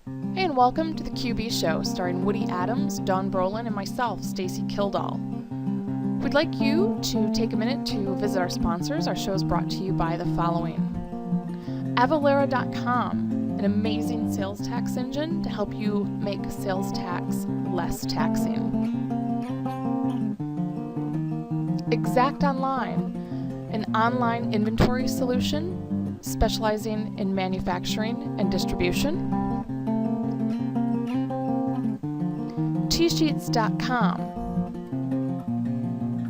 Hey, and welcome to the QB Show, starring Woody Adams, Don Brolin, and myself, Stacy Kildall. We'd like you to take a minute to visit our sponsors. Our show is brought to you by the following: Avalara.com, an amazing sales tax engine to help you make sales tax less taxing. Exact Online, an online inventory solution specializing in manufacturing and distribution. Tsheets.com,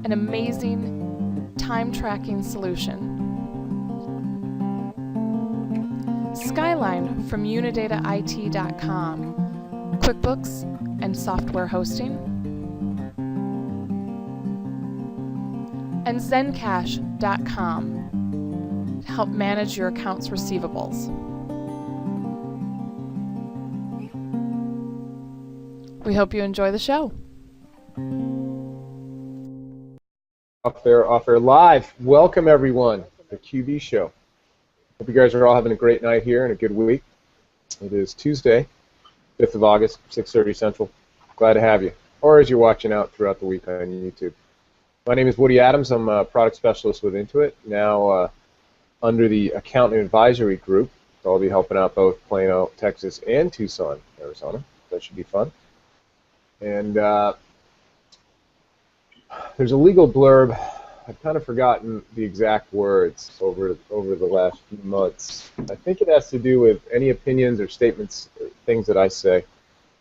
an amazing time tracking solution. Skyline from UnidataIT.com, QuickBooks and software hosting. And Zencash.com to help manage your accounts receivables. We hope you enjoy the show. Off air live. Welcome everyone to the QB Show. Hope you guys are all having a great night here and a good week. It is Tuesday, 5th of August, 6:30 Central. Glad to have you. Or as you're watching out throughout the week on YouTube. My name is Woody Adams. I'm a product specialist with Intuit, now under the Accounting Advisory Group. So I'll be helping out both Plano, Texas, and Tucson, Arizona. That should be fun. And there's a legal blurb. I've kind of forgotten the exact words over the last few months. I think it has to do with any opinions or statements, or things that I say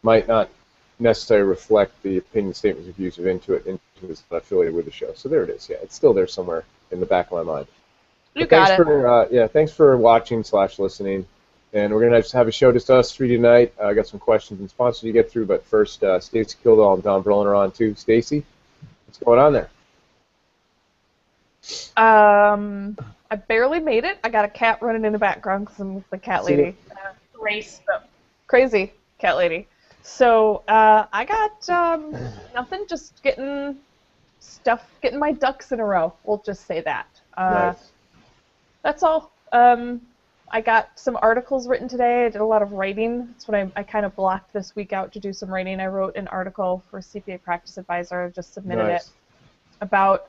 might not necessarily reflect the opinion statements or views of Intuit. Intuit is not affiliated with the show. So there it is. Yeah, it's still there somewhere in the back of my mind. You got it. Thanks for watching / listening. And we're going to have a show just us three tonight. I got some questions and sponsors to get through, but first, Stacy Kildall and Don Brolin are on too. Stacy, what's going on there? I barely made it. I got a cat running in the background because I'm the cat lady. Crazy cat lady. So I got nothing, just getting my ducks in a row. We'll just say that. Nice. That's all. I got some articles written today. I did a lot of writing. That's what I kind of blocked this week out to do some writing. I wrote an article for CPA Practice Advisor. Just submitted it about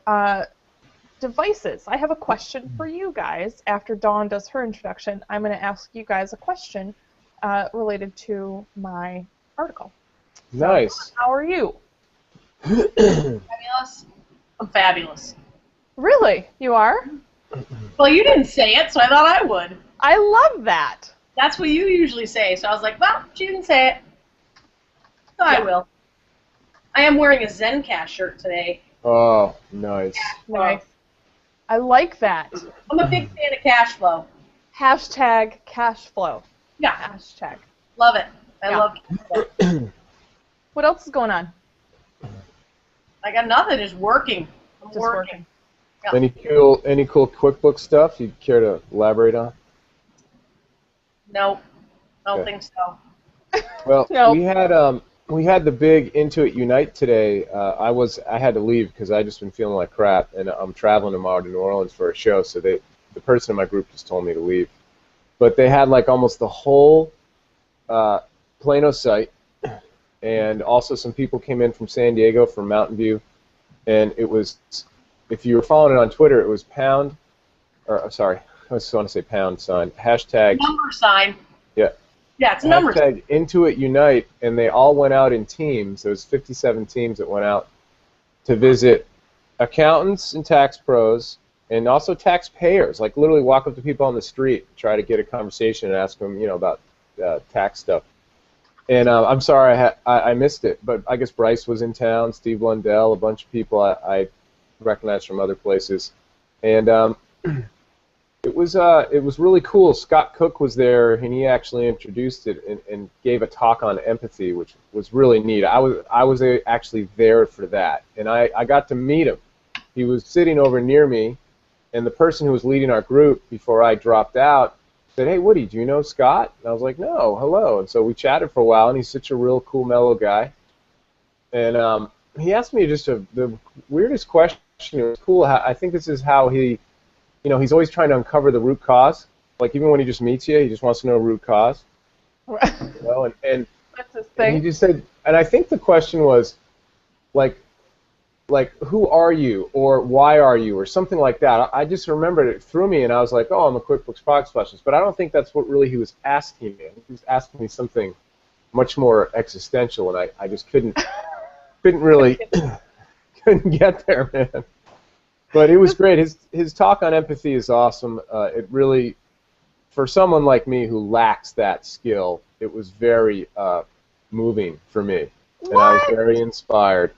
devices. I have a question for you guys. After Dawn does her introduction, I'm going to ask you guys a question related to my article. Nice. So, how are you? Fabulous. I'm fabulous. Really? You are? Well, you didn't say it, so I thought I would. I love that. That's what you usually say, so I was like, well, she didn't say it. So I will. I am wearing a Zencash shirt today. Oh, nice. Nice. I like that. I'm a big fan of cash flow. Hashtag cash flow. Yeah. Hashtag. Love it. I love cash flow. What else is going on? I got nothing. Just working. I'm Just working. working. Yeah. Any cool QuickBooks stuff you care to elaborate on? No. I don't think so. Well, No. we had the big Intuit Unite today. I had to leave because I just been feeling like crap, and I'm traveling tomorrow to New Orleans for a show. So the person in my group just told me to leave. But they had like almost the whole Plano site, and also some people came in from San Diego, from Mountain View, and it was, if you were following it on Twitter, it was I just want to say pound sign, hashtag. Number sign. Yeah. Yeah, it's a number sign. Hashtag Intuit Unite, and they all went out in teams. There was 57 teams that went out to visit accountants and tax pros, and also taxpayers. Like literally walk up to people on the street, try to get a conversation, and ask them, about tax stuff. And I'm sorry I missed it, but I guess Bryce was in town, Steve Lundell, a bunch of people I recognized from other places, and it was really cool. Scott Cook was there, and he actually introduced it and gave a talk on empathy, which was really neat. I was actually there for that, and I got to meet him. He was sitting over near me, and the person who was leading our group before I dropped out said, "Hey, Woody, do you know Scott?" And I was like, "No, hello." And so we chatted for a while, and he's such a real cool, mellow guy. And he asked me just the weirdest question. It was cool. I think this is how he, he's always trying to uncover the root cause. Like even when he just meets you, he just wants to know root cause. You know, That's his and he thing. just said, and I think the question was like who are you or why are you or something like that. I just remembered it threw me, and I was like, oh, I'm a QuickBooks product specialist. But I don't think that's what really he was asking me. He was asking me something much more existential, and I just couldn't really couldn't get there, man. But it was great. His talk on empathy is awesome. It really, for someone like me who lacks that skill, it was very moving for me, and I was What? very inspired.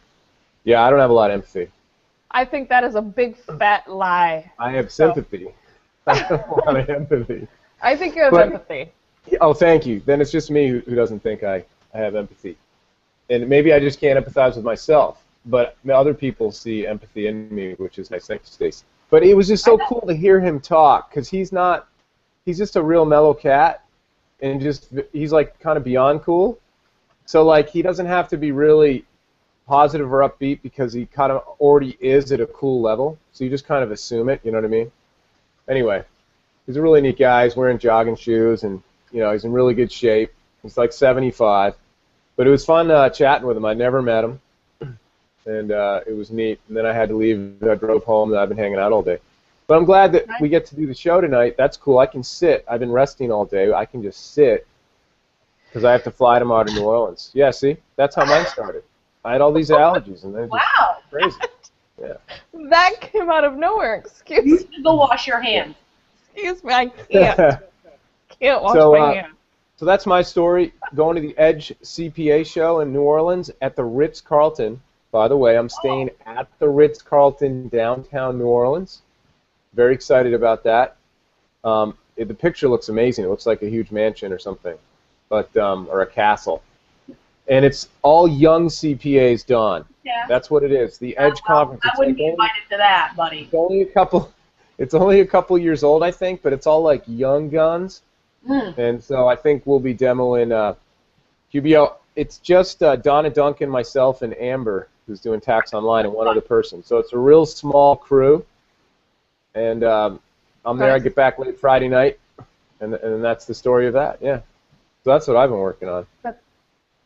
Yeah, I don't have a lot of empathy. I think that is a big fat lie. I have So, sympathy. I have a lot of empathy. I think you have But empathy. oh, thank you. Then it's just me who doesn't think I have empathy, and maybe I just can't empathize with myself. But other people see empathy in me, which is nice. Thank you, Stacy. But it was just I so know. cool to hear him talk because he's just a real mellow cat, and he's like kind of beyond cool. So like he doesn't have to be really positive or upbeat because he kind of already is at a cool level. So you just kind of assume it. You know what I mean? Anyway, he's a really neat guy. He's wearing jogging shoes, and he's in really good shape. He's like 75. But it was fun chatting with him. I never met him, and it was neat. And then I had to leave. I drove home, and I've been hanging out all day. But I'm glad that we get to do the show tonight. That's cool. I can sit. I've been resting all day. I can just sit because I have to fly tomorrow to New Orleans. Yeah, see? That's how mine started. I had all these allergies, and they're just Wow. crazy. Yeah. That came out of nowhere. Excuse You should go wash your hands. me. I can't wash So, my hands. So that's my story. Going to the Edge CPA show in New Orleans at the Ritz-Carlton. By the way, I'm staying at the Ritz-Carlton downtown New Orleans. Very excited about that. The picture looks amazing. It looks like a huge mansion or something, or a castle. And it's all young CPAs, Dawn. Yeah. That's what it is. The Edge Conference. I wouldn't be invited to that, buddy. It's only a couple. It's only a couple years old, I think, but it's all like young guns. And so I think we'll be demoing QBO. It's just Donna Duncan, myself, and Amber, who's doing Tax Online, and one other person. So it's a real small crew. And I'm there. I get back late Friday night, and that's the story of that. Yeah. So that's what I've been working on,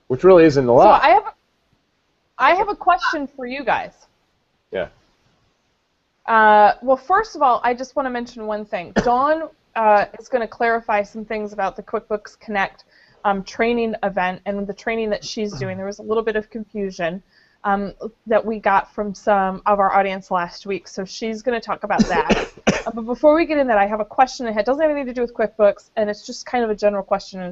which really isn't a lot. So I have a question for you guys. Yeah. Well, first of all, I just want to mention one thing. Dawn is going to clarify some things about the QuickBooks Connect training event and the training that she's doing. There was a little bit of confusion that we got from some of our audience last week, so she's going to talk about that. But before we get in that, I have a question. It doesn't have anything to do with QuickBooks, and it's just kind of a general question, and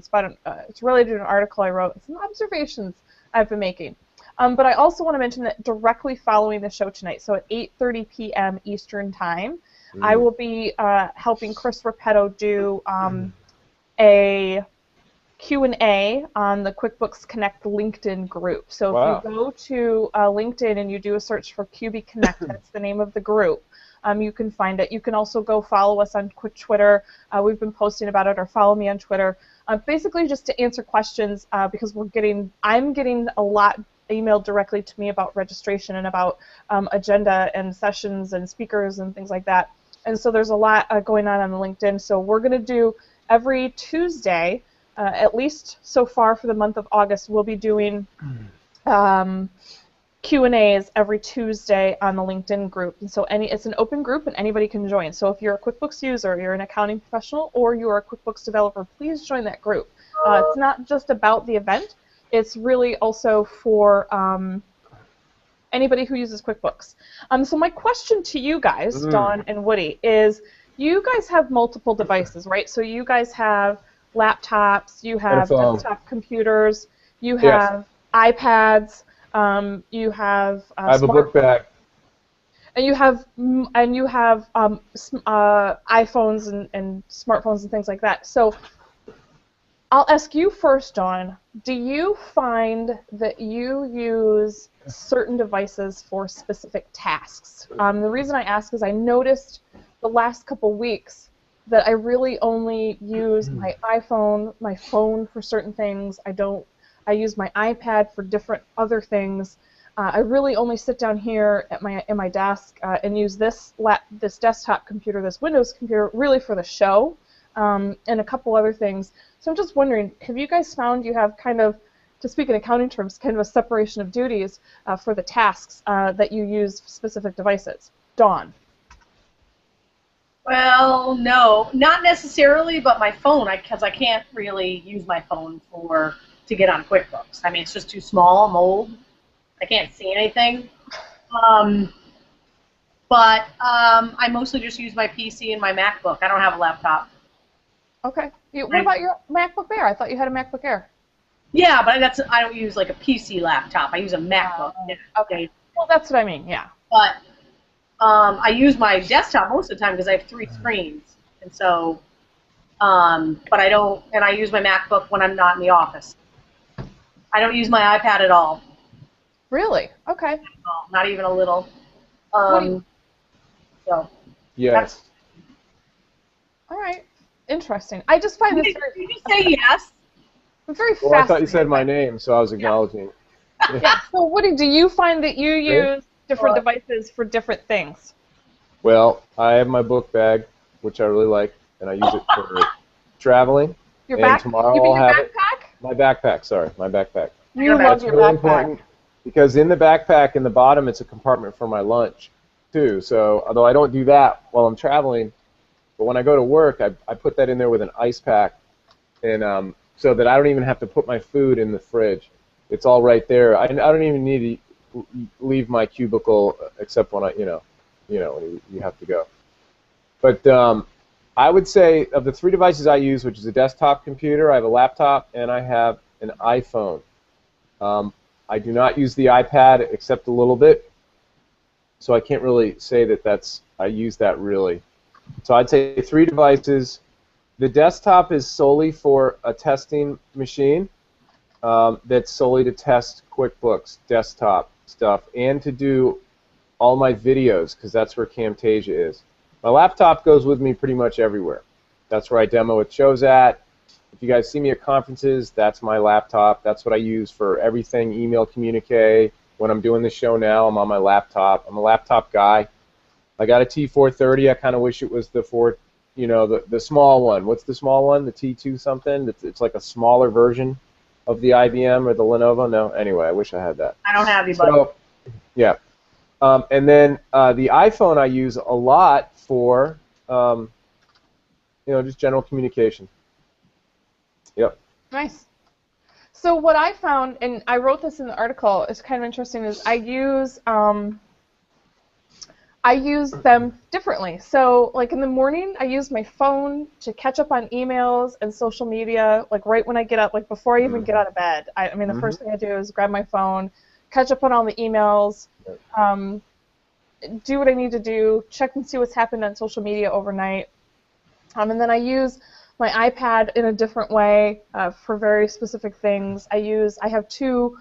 it's related to an article I wrote and some observations I've been making. But I also want to mention that directly following the show tonight, so at 8:30 p.m. Eastern Time, I will be helping Chris Repetto do a Q&A on the QuickBooks Connect LinkedIn group. So if you go to LinkedIn and you do a search for QB Connect, that's the name of the group, you can find it. You can also go follow us on Twitter. We've been posting about it, or follow me on Twitter. Basically just to answer questions because I'm getting a lot emailed directly to me about registration and about agenda and sessions and speakers and things like that. And so there's a lot going on LinkedIn. So we're going to do every Tuesday, at least so far for the month of August, we'll be doing Q&As every Tuesday on the LinkedIn group. And so it's an open group and anybody can join. So if you're a QuickBooks user, you're an accounting professional, or you're a QuickBooks developer, please join that group. It's not just about the event. It's really also for anybody who uses QuickBooks. So my question to you guys, Dawn and Woody, is you guys have multiple devices, right? So you guys have laptops, you have desktop computers, you have iPads, you have I have a book bag. And you have iPhones and smartphones and things like that. So I'll ask you first, Dawn. Do you find that you use certain devices for specific tasks? The reason I ask is I noticed the last couple weeks that I really only use my iPhone, my phone for certain things. I use my iPad for different other things. I really only sit down here at my desk and use this desktop computer, this Windows computer, really for the show. and a couple other things. So I'm just wondering, have you guys found you have kind of, to speak in accounting terms, kind of a separation of duties for the tasks that you use specific devices? Dawn. Well, no, not necessarily, but my phone, because I can't really use my phone to get on QuickBooks. I mean, it's just too small. I'm old. I can't see anything. But I mostly just use my PC and my MacBook. I don't have a laptop. Okay. What about your MacBook Air? I thought you had a MacBook Air. Yeah, but I don't use like a PC laptop. I use a MacBook. Okay. Well, that's what I mean. Yeah. But I use my desktop most of the time because I have 3 screens, and so. But I don't, and I use my MacBook when I'm not in the office. I don't use my iPad at all. Really? Okay. Not even a little. So. Yes. All right. Interesting. I just find this very. Did you say yes? Very Well, I thought you said my name, so I was acknowledging. Yeah. So, Woody, do you find that you use different devices for different things? Well, I have my book bag, which I really like, and I use it for traveling. Your and tomorrow you mean I'll your have backpack? My backpack, sorry, my backpack. You love That's your really backpack. important because in the backpack, in the bottom, it's a compartment for my lunch, too. So, although I don't do that while I'm traveling, but when I go to work, I put that in there with an ice pack, and so that I don't even have to put my food in the fridge. It's all right there. I don't even need to leave my cubicle except when when you have to go. But I would say of the 3 devices I use, which is a desktop computer, I have a laptop, and I have an iPhone. I do not use the iPad except a little bit, so I can't really say that I use that really. So I'd say 3 devices. The desktop is solely for a testing machine that's solely to test QuickBooks desktop stuff and to do all my videos because that's where Camtasia is. My laptop goes with me pretty much everywhere. That's where I demo with shows at. If you guys see me at conferences, that's my laptop. That's what I use for everything, email communique. When I'm doing the show now, I'm on my laptop. I'm a laptop guy. I got a T430. I kind of wish it was the the small one. What's the small one? The T2 something? It's like a smaller version of the IBM or the Lenovo? No? Anyway, I wish I had that. I don't have you, buddy. So, yeah. And then the iPhone I use a lot for, just general communication. Yep. Nice. So what I found, and I wrote this in the article, is kind of interesting, is I use them differently. So like in the morning, I use my phone to catch up on emails and social media, like right when I get up, like before I even get out of bed. I mean, the first thing I do is grab my phone, catch up on all the emails, do what I need to do, check and see what's happened on social media overnight. And then I use my iPad in a different way for very specific things. I have 2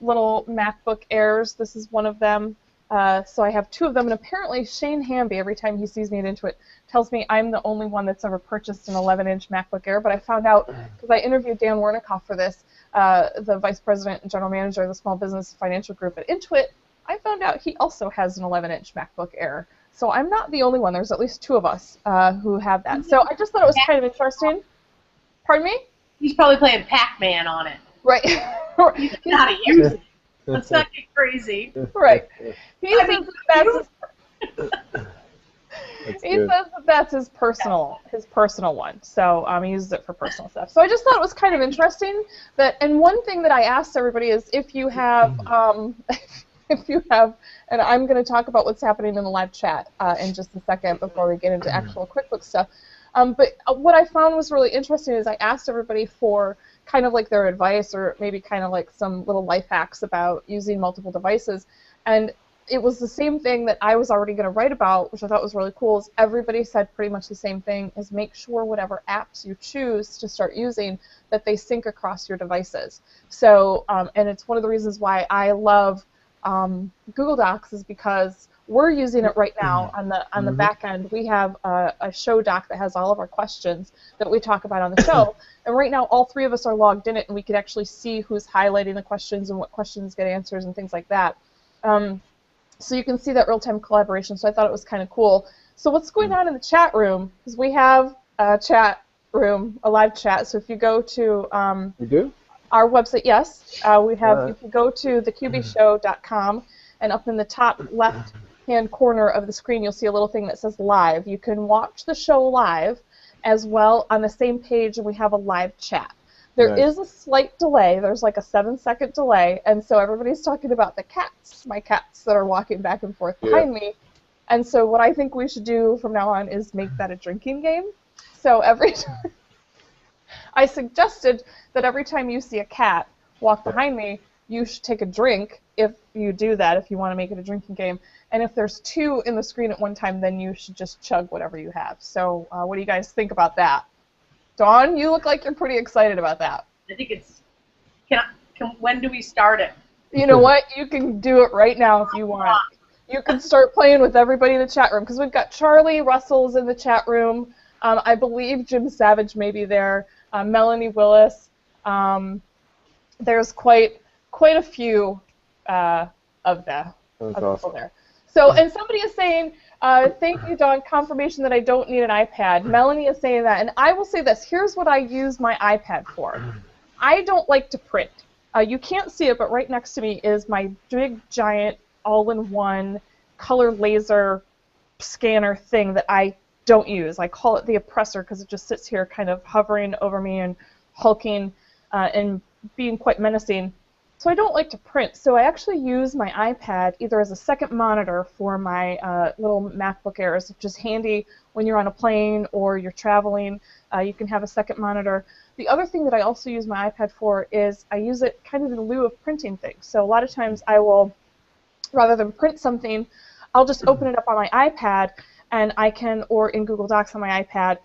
little MacBook Airs. This is one of them. So I have 2 of them, and apparently Shane Hamby, every time he sees me at Intuit, tells me I'm the only one that's ever purchased an 11-inch MacBook Air, but I found out, because I interviewed Dan Warnikoff for this, the Vice President and General Manager of the Small Business Financial Group at Intuit, I found out he also has an 11-inch MacBook Air. So I'm not the only one. There's at least 2 of us who have that. So I just thought it was kind of interesting. Pardon me? He's probably playing Pac-Man on it. Right. He's not how to use it. Let's not get crazy. Right. He says that's his personal one. So he uses it for personal stuff. So I just thought it was kind of interesting that. And one thing that I asked everybody is if you have and I'm going to talk about what's happening in the live chat in just a second before we get into actual QuickBooks stuff. But what I found was really interesting is I asked everybody for kind of like their advice or maybe kind of like some little life hacks about using multiple devices. And it was the same thing that I was already going to write about, which I thought was really cool, is everybody said pretty much the same thing, is make sure whatever apps you choose to start using, that they sync across your devices. So, and it's one of the reasons why I love Google Docs is because we're using it right now on the back end. We have a show doc that has all of our questions that we talk about on the show. And right now, all 3 of us are logged in it, and we can actually see who's highlighting the questions and what questions get answers and things like that. So you can see that real-time collaboration. So I thought it was kind of cool. So what's going on in the chat room is we have chat room, a live chat. So if you go to You do? our website, yes, we have. If you go to thecubeshow.com, and up in the top left-hand corner of the screen, you'll see a little thing that says live. You can watch the show live as well on the same page, and we have a live chat. There Nice. is a slight delay. There's like a 7-second delay, and so everybody's talking about the cats, my cats that are walking back and forth behind me. And so what I think we should do from now on is make that a drinking game. So every time I suggested that every time you see a cat walk behind me, you should take a drink if you do that, if you want to make it a drinking game. And if there's 2 in the screen at one time, then you should just chug whatever you have. So what do you guys think about that? Dawn, you look like you're pretty excited about that. I think it's. When do we start it? You know what? You can do it right now if you want. You can start playing with everybody in the chat room, because we've got Charlie Russell's in the chat room. I believe Jim Savage may be there. Melanie Willis. There's quite a few of people there. So, and somebody is saying, thank you, Dawn, confirmation that I don't need an iPad. Melanie is saying that, and I will say this. Here's what I use my iPad for. I don't like to print. You can't see it, but right next to me is my big, giant, all-in-one color laser scanner thing that I don't use. I call it the oppressor because it just sits here kind of hovering over me and hulking and being quite menacing. So I don't like to print, so I actually use my iPad either as a second monitor for my little MacBook Airs, which is handy when you're on a plane or you're traveling. You can have a second monitor. The other thing that I also use my iPad for is I use it kind of in lieu of printing things. So a lot of times I will, rather than print something, I'll just open it up on my iPad, and I can, or in Google Docs on my iPad,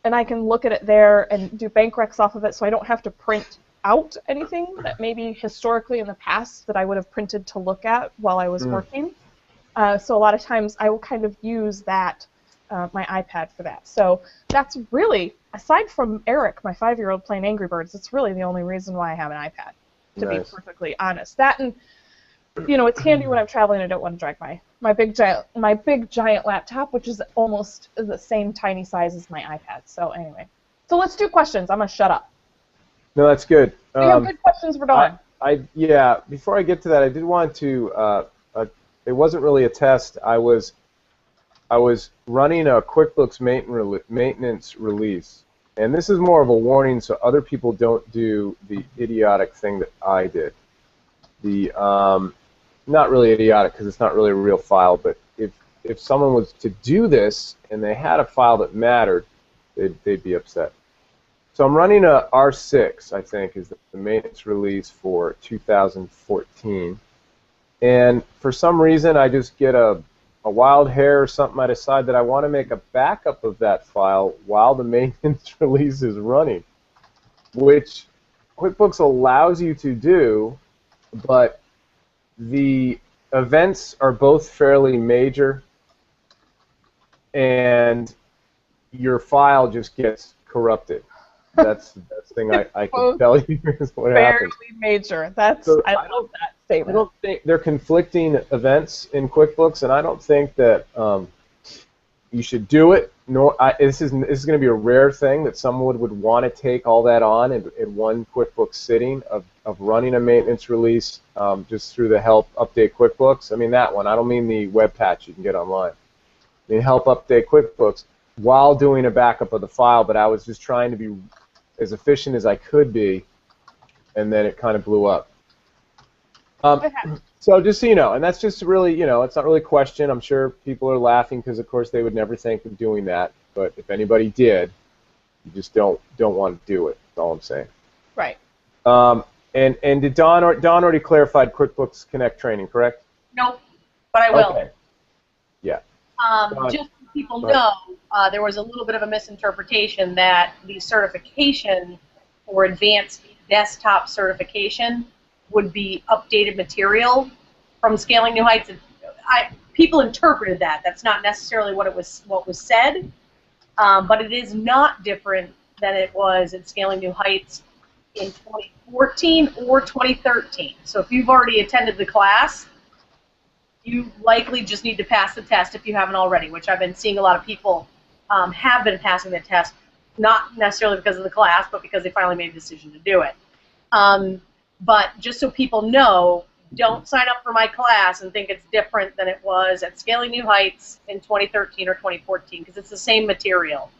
and I can look at it there and do bank recs off of it, so I don't have to print out anything that maybe historically in the past that I would have printed to look at while I was working. So a lot of times I will kind of use that, my iPad for that. So that's really, aside from Eric, my 5-year-old playing Angry Birds, that's really the only reason why I have an iPad, to be perfectly honest. That, and you know, it's handy when I'm traveling. I don't want to drag my big giant laptop, which is almost the same tiny size as my iPad. So anyway, so let's do questions. I'm gonna shut up. No, that's good. Do you have good questions for Dawn? Yeah. Before I get to that, I did want to. It wasn't really a test. I was running a QuickBooks maintenance release, and this is more of a warning so other people don't do the idiotic thing that I did. Not really idiotic because it's not really a real file, but if someone was to do this and they had a file that mattered, they'd be upset. So I'm running a R6, I think, is the maintenance release for 2014. And for some reason, I just get a wild hair or something. I decide that I want to make a backup of that file while the maintenance release is running, which QuickBooks allows you to do, but the events are both fairly major, and your file just gets corrupted. That's the best thing I can tell you is what happens. Fairly major. That's, So I love that statement. I don't think they're conflicting events in QuickBooks, and I don't think that you should do it. This is going to be a rare thing that someone would want to take all that on in one QuickBooks sitting of running a maintenance release just through the help update QuickBooks. I mean that one. I don't mean the web patch you can get online. I mean help update QuickBooks while doing a backup of the file, but I was just trying to be as efficient as I could be, and then it kind of blew up. So just so you know, and that's just really, you know, it's not really a question. I'm sure people are laughing because, of course, they would never think of doing that. But if anybody did, you just don't want to do it. That's all I'm saying. Right. And did Dawn already clarified QuickBooks Connect training, correct? Nope, but I will. Okay. Yeah. Just so people know, there was a little bit of a misinterpretation that the certification for advanced desktop certification would be updated material from Scaling New Heights. People interpreted that. That's not necessarily what was said, but it is not different than it was in Scaling New Heights in 2014 or 2013. So if you've already attended the class, you likely just need to pass the test if you haven't already, which I've been seeing a lot of people have been passing the test, not necessarily because of the class, but because they finally made a decision to do it. But just so people know, don't sign up for my class and think it's different than it was at Scaling New Heights in 2013 or 2014, because it's the same material.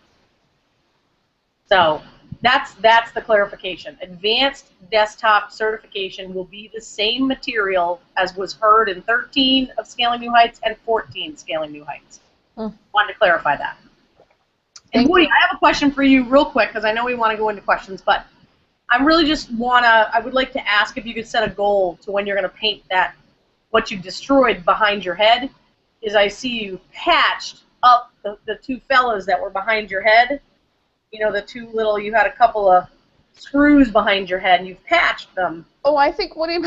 So that's the clarification. Advanced desktop certification will be the same material as was heard in 13 of Scaling New Heights and 14 Scaling New Heights. Wanted to clarify that. And Woody, I have a question for you real quick, because I know we want to go into questions, but I really just I would like to ask if you could set a goal to when you're going to paint that, what you destroyed behind your head. Is I see you patched up the two fellas that were behind your head. You know, the two little, you had a couple of screws behind your head, and you've patched them. Oh, I think Woody,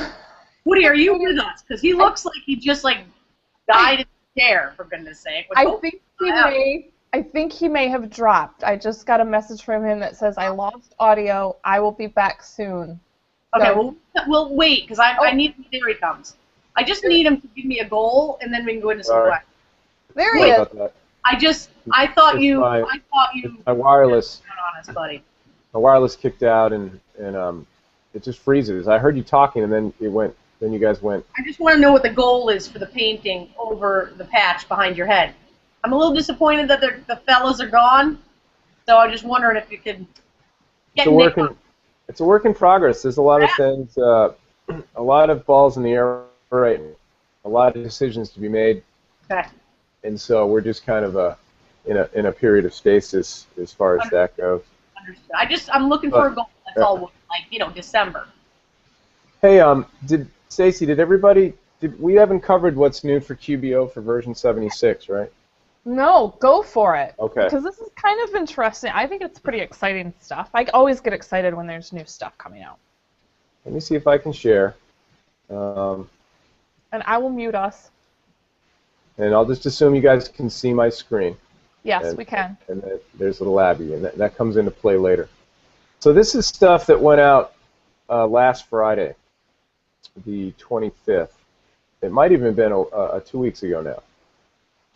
are you with us? Because he looks like he just, like, died in the chair, for goodness sake. I think he may have dropped. I just got a message from him that says, I lost audio. I will be back soon. Okay, so, we'll wait, because I need, there he comes. I just need him to give me a goal, and then we can go into some questions. There he is. I thought you. My wireless. Honest, buddy. My wireless kicked out, and it just freezes. I heard you talking, and then it went. Then you guys went. I just want to know what the goal is for the painting over the patch behind your head. I'm a little disappointed that the fellas are gone, so I'm just wondering if you could get It's a work in progress. There's a lot of things, a lot of balls in the air right now, a lot of decisions to be made. Okay. And so we're just kind of in a period of stasis as far as that goes. Understood. I'm looking for a goal. That's all. Like, December. Hey, Stacy, we haven't covered what's new for QBO for version 76, right? No, go for it. Okay. Because this is kind of interesting. I think it's pretty exciting stuff. I always get excited when there's new stuff coming out. Let me see if I can share. And I will mute us. And I'll just assume you guys can see my screen. Yes, we can. And there's little Abby, and that comes into play later. So this is stuff that went out last Friday, the 25th. It might even have been 2 weeks ago now.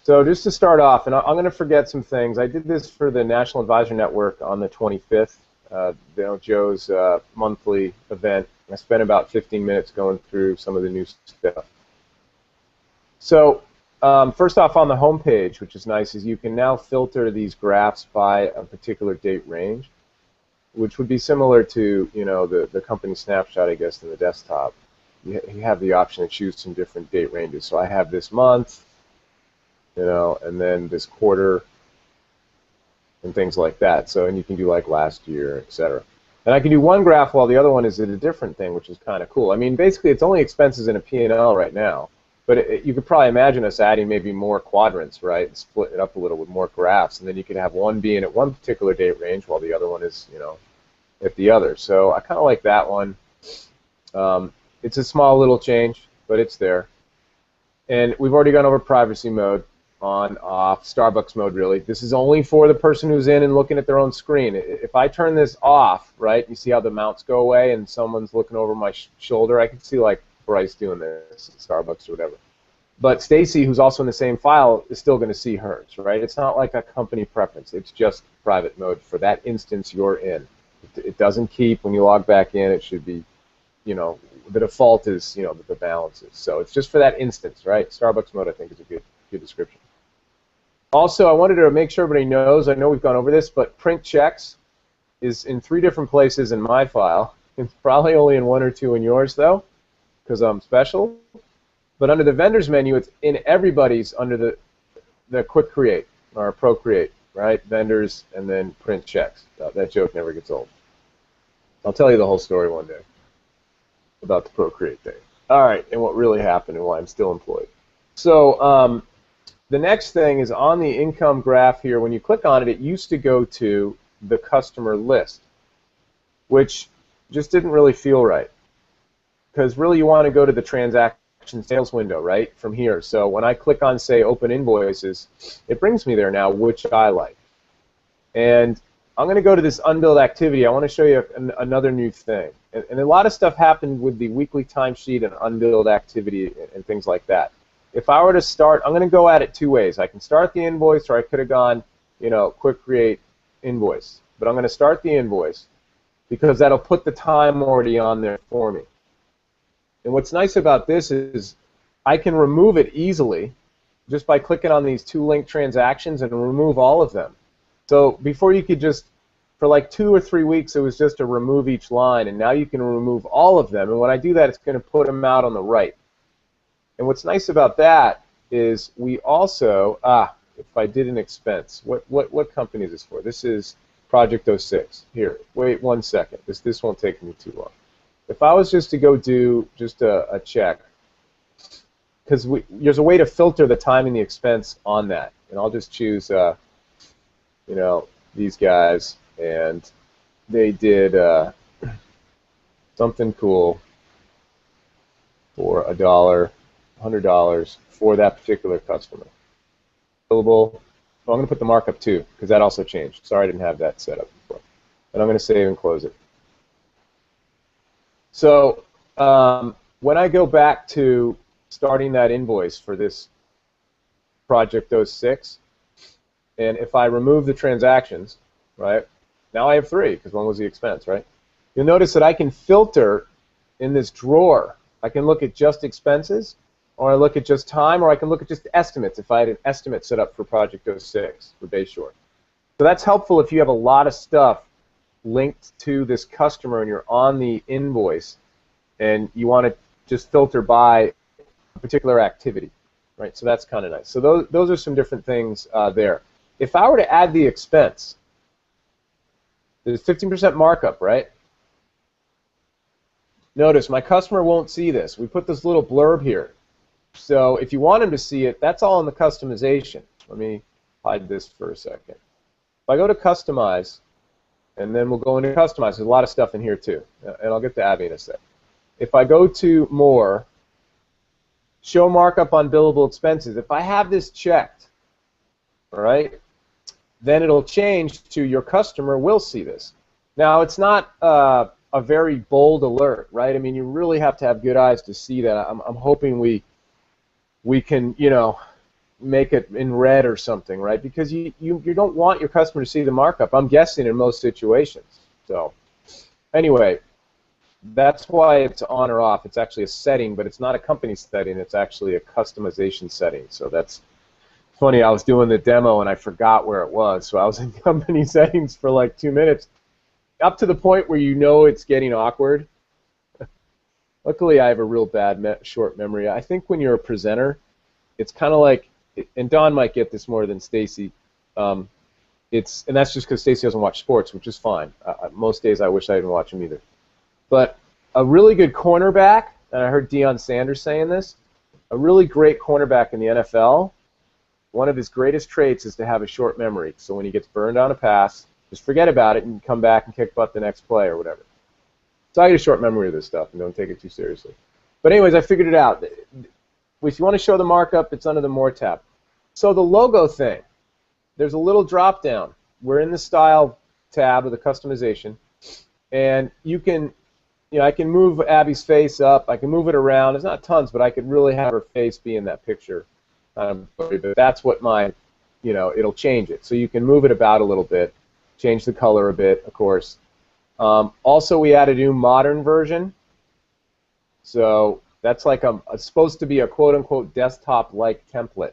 So just to start off, and I'm going to forget some things. I did this for the National Advisor Network on the 25th, Joe's monthly event. I spent about 15 minutes going through some of the new stuff. So first off, on the home page, which is nice, is you can now filter these graphs by a particular date range, which would be similar to the company snapshot, I guess, in the desktop. You have the option to choose some different date ranges. So I have this month, and then this quarter, and things like that. So, and you can do like last year, etc. And I can do one graph while the other one is at a different thing, which is kind of cool. I mean, basically, it's only expenses in a P&L right now. But you could probably imagine us adding maybe more quadrants, right, and split it up a little with more graphs, and then you could have one being at one particular date range while the other one is, at the other. So I kind of like that one. It's a small little change, but it's there. And we've already gone over privacy mode, on, off, Starbucks mode, really. This is only for the person who's in and looking at their own screen. If I turn this off, right, you see how the mounts go away and someone's looking over my shoulder, I can see, like, Bryce doing this at Starbucks or whatever. But Stacy, who's also in the same file, is still going to see hers, right? It's not like a company preference. It's just private mode for that instance you're in. It doesn't keep when you log back in. It should be, the default is, the balances. So it's just for that instance, right? Starbucks mode, I think, is a good description. Also, I wanted to make sure everybody knows, I know we've gone over this, but print checks is in 3 different places in my file. It's probably only in 1 or 2 in yours, though, because I'm special. But under the vendors menu, it's in everybody's under the quick create or procreate, right? Vendors and then print checks. That joke never gets old. I'll tell you the whole story one day about the procreate thing. All right, and what really happened and why I'm still employed. So the next thing is on the income graph here. When you click on it, it used to go to the customer list, which just didn't really feel right. Because really you want to go to the transaction sales window, right, from here. So when I click on, say, open invoices, it brings me there now, which I like. And I'm going to go to this unbilled activity. I want to show you another new thing. And a lot of stuff happened with the weekly timesheet and unbilled activity and things like that. If I were to start, I'm going to go at it 2 ways. I can start the invoice, or I could have gone quick create invoice. But I'm going to start the invoice because that'll put the time already on there for me. And what's nice about this is I can remove it easily just by clicking on these two linked transactions and remove all of them. So before you could just, for like 2 or 3 weeks, it was just to remove each line, and now you can remove all of them. And when I do that, it's going to put them out on the right. And what's nice about that is we also, if I did an expense, what company is this for? This is Project 06. Here, wait 1 second. This won't take me too long. If I was just to go do just a check, because there's a way to filter the time and the expense on that, and I'll just choose, these guys, and they did something cool for $100 for that particular customer. Billable. Well, I'm going to put the markup too, because that also changed. Sorry I didn't have that set up before. And I'm going to save and close it. So when I go back to starting that invoice for this Project 06, and if I remove the transactions, right, now I have 3, because one was the expense, right? You'll notice that I can filter in this drawer. I can look at just expenses, or I look at just time, or I can look at just estimates if I had an estimate set up for Project 06 for Bayshore. So that's helpful if you have a lot of stuff linked to this customer and you're on the invoice and you want to just filter by a particular activity, right? So that's kind of nice. So those are some different things there. If I were to add the expense, there's 15% markup, right? Notice my customer won't see this. We put this little blurb here. So if you want him to see it, that's all in the customization. Let me hide this for a second. If I go to Customize, and then we'll go into Customize, there's a lot of stuff in here too, and I'll get to Abby in a sec. If I go to More, Show Markup on Billable Expenses, if I have this checked, all right, then it'll change to your customer will see this. Now, it's not a very bold alert, right? I mean, you really have to have good eyes to see that. I'm hoping we can, make it in red or something, right? Because you don't want your customer to see the markup, I'm guessing, in most situations. So anyway, that's why it's on or off. It's actually a setting, but it's not a company setting. It's actually a customization setting. So that's funny. I was doing the demo and I forgot where it was. So I was in company settings for like 2 minutes, up to the point where it's getting awkward. Luckily, I have a real bad short memory. I think when you're a presenter, it's kind of like, and Don might get this more than Stacy. And that's just because Stacy doesn't watch sports, which is fine. Most days I wish I didn't watch them either. But a really good cornerback, and I heard Deion Sanders saying this, a really great cornerback in the NFL, one of his greatest traits is to have a short memory. So when he gets burned on a pass, just forget about it and come back and kick butt the next play or whatever. So I get a short memory of this stuff and don't take it too seriously. But anyways, I figured it out. If you want to show the markup, it's under the More tab. So the logo thing, there's a little drop down. We're in the Style tab of the customization, and you can, I can move Abby's face up. I can move it around. There's not tons, but I could really have her face be in that picture. But that's what it'll change it. So you can move it about a little bit, change the color a bit, of course. Also, we added a new modern version. So that's like it's supposed to be a quote-unquote desktop-like template.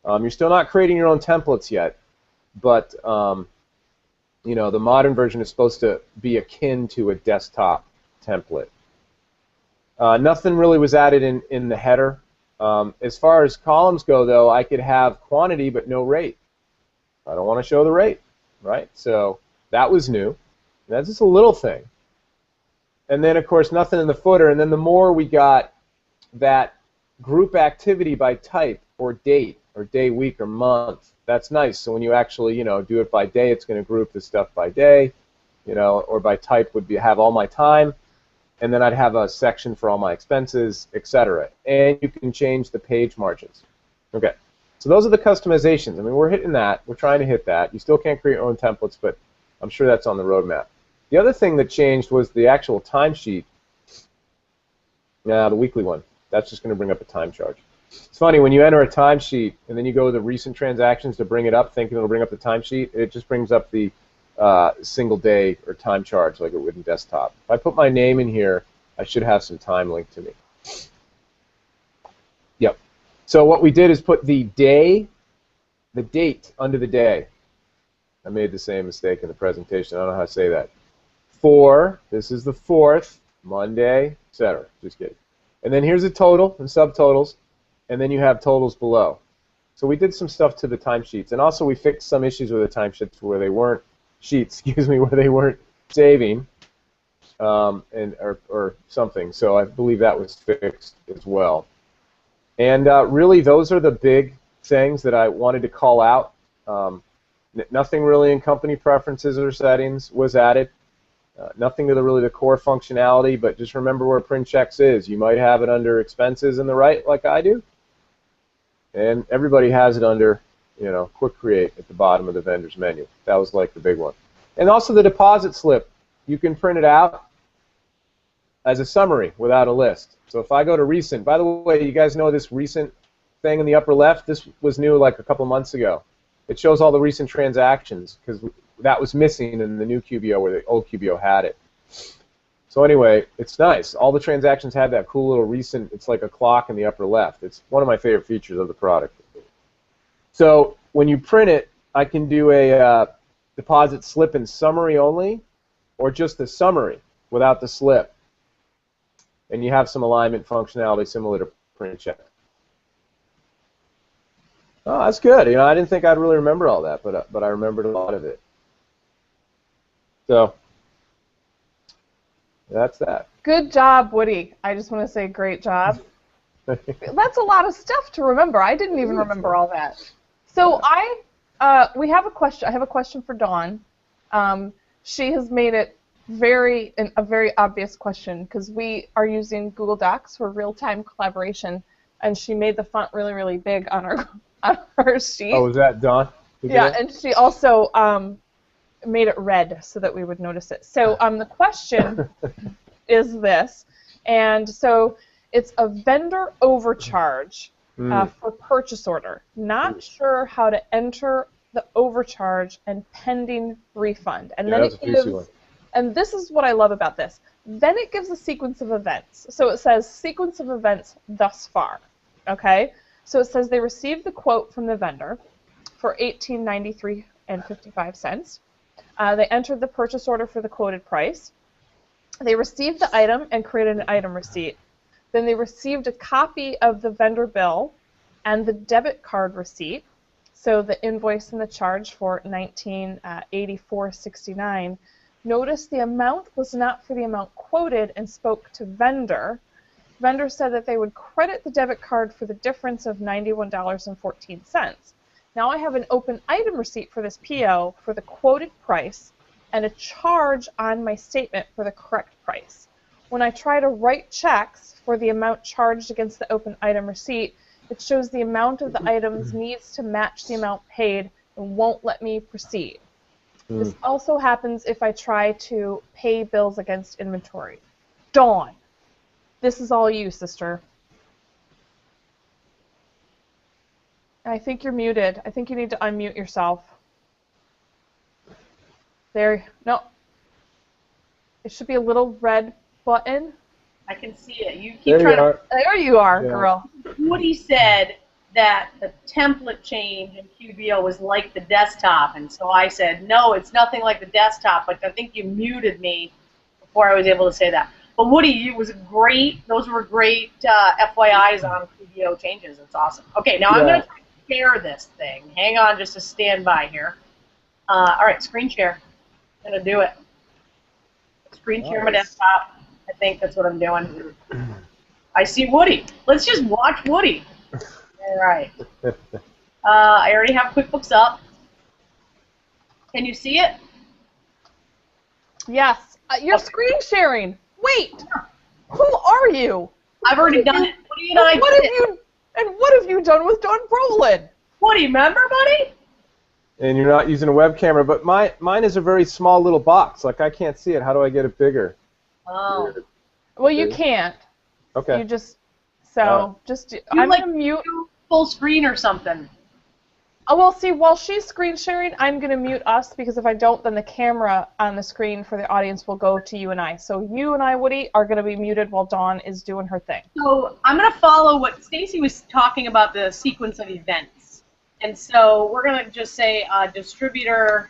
You're still not creating your own templates yet, but the modern version is supposed to be akin to a desktop template. Nothing really was added in the header. As far as columns go, though, I could have quantity but no rate. I don't want to show the rate, right? So that was new. That's just a little thing. And then, of course, nothing in the footer. And then the more we got that group activity by type or date or day, week, or month. That's nice. So when you actually, do it by day, it's going to group the stuff by day, or by type would have all my time. And then I'd have a section for all my expenses, etc. And you can change the page margins. Okay. So those are the customizations. I mean, we're hitting that. We're trying to hit that. You still can't create your own templates, but I'm sure that's on the roadmap. The other thing that changed was the actual timesheet. The weekly one. That's just going to bring up a time charge. It's funny, when you enter a timesheet and then you go to the recent transactions to bring it up, thinking it'll bring up the timesheet, it just brings up the single day or time charge like it would in desktop. If I put my name in here, I should have some time linked to me. Yep. So what we did is put the date under the day. I made the same mistake in the presentation. I don't know how to say that. This is the 4th, Monday, etc. Just kidding. And then here's a total and subtotals, and then you have totals below. So we did some stuff to the timesheets, and also we fixed some issues with the timesheets where they weren't where they weren't saving, or something. So I believe that was fixed as well. And really, those are the big things that I wanted to call out. Nothing really in company preferences or settings was added. Nothing to really the core functionality, but just remember where print checks is. You might have it under expenses in the right, like I do, and everybody has it under, quick create at the bottom of the vendor's menu. That was like the big one. And also the deposit slip, you can print it out as a summary without a list. So if I go to recent, by the way, you guys know this recent thing in the upper left? This was new like a couple months ago. It shows all the recent transactions because that was missing in the new QBO where the old QBO had it. So anyway, it's nice. All the transactions have that cool little recent, it's like a clock in the upper left. It's one of my favorite features of the product. So when you print it, I can do a deposit slip in summary only, or just the summary without the slip. And you have some alignment functionality similar to print check. Oh, that's good. I didn't think I'd really remember all that, but I remembered a lot of it. So that's that. Good job, Woody. I just want to say great job. That's a lot of stuff to remember. I didn't even remember all that. So we have a question. I have a question for Dawn. She has made it a very obvious question because we are using Google Docs for real-time collaboration, and she made the font really, really big on her sheet. Oh, was that Dawn? Yeah, and she also made it red so that we would notice it. So the question is this, and so it's a vendor overcharge for purchase order. Not sure how to enter the overcharge and pending refund. And then it gives, and this is what I love about this, then it gives a sequence of events. So it says sequence of events thus far. Okay? So it says they received the quote from the vendor for $18.93.55. They entered the purchase order for the quoted price. They received the item and created an item receipt. Then they received a copy of the vendor bill and the debit card receipt. So the invoice and the charge for $19.84.69. Notice the amount was not for the amount quoted and spoke to vendor. Vendor said that they would credit the debit card for the difference of $91.14. Now I have an open item receipt for this PO for the quoted price and a charge on my statement for the correct price. When I try to write checks for the amount charged against the open item receipt, it shows the amount of the items needs to match the amount paid and won't let me proceed. This also happens if I try to pay bills against inventory. Dawn, this is all you, sister. I think you're muted. I think you need to unmute yourself. There, no. It should be a little red button. I can see it. You keep trying to. There you are, girl. Woody said that the template change in QBO was like the desktop, and so I said, no, it's nothing like the desktop, but I think you muted me before I was able to say that. But Woody, it was great. Those were great FYIs on QBO changes. It's awesome. Okay, now I'm going to share this thing. Hang on just a standby here. All right, screen share. I'm going to do it. Screen share my desktop. I think that's what I'm doing. I see Woody. Let's just watch Woody. All right. I already have QuickBooks up. Can you see it? Yes. You're screen sharing. Wait. Who are you? I've already done it. Woody and I what have you done with Dawn Brolin? What, do you remember, buddy? And you're not using a web camera, but mine is a very small little box. Like, I can't see it. How do I get it bigger? Oh. Well, you can't. Okay. You just So just, I'm like going to mute. full screen or something. Oh, well, see, while she's screen sharing, I'm going to mute us, because if I don't, then the camera on the screen for the audience will go to you and I. So you and I, Woody, are going to be muted while Dawn is doing her thing. So I'm going to follow what Stacy was talking about, the sequence of events. And so we're going to just say distributor,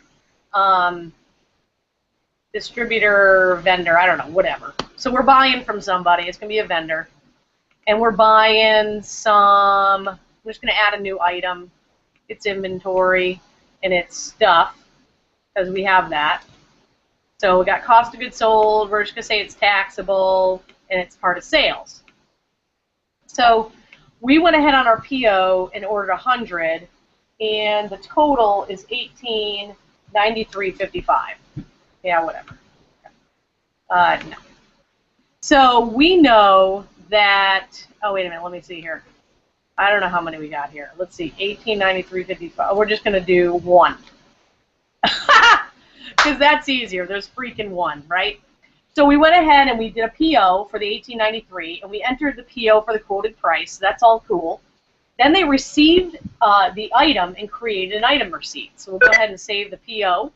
vendor, I don't know, whatever. So we're buying from somebody. It's going to be a vendor. And we're buying some, I'm just going to add a new item. It's inventory, and it's stuff, because we have that. So we got cost of goods sold. We're just going to say it's taxable, and it's part of sales. So we went ahead on our PO and ordered 100, and the total is $18.93.55. Yeah, whatever. No. So we know that, oh, wait a minute, let me see here. I don't know how many we got here. Let's see, $18.93.55. We're just going to do 1. Because that's easier. There's freaking 1, right? So we went ahead and we did a PO for the $18.93, and we entered the PO for the quoted price. So that's all cool. Then they received the item and created an item receipt. So we'll go ahead and save the PO.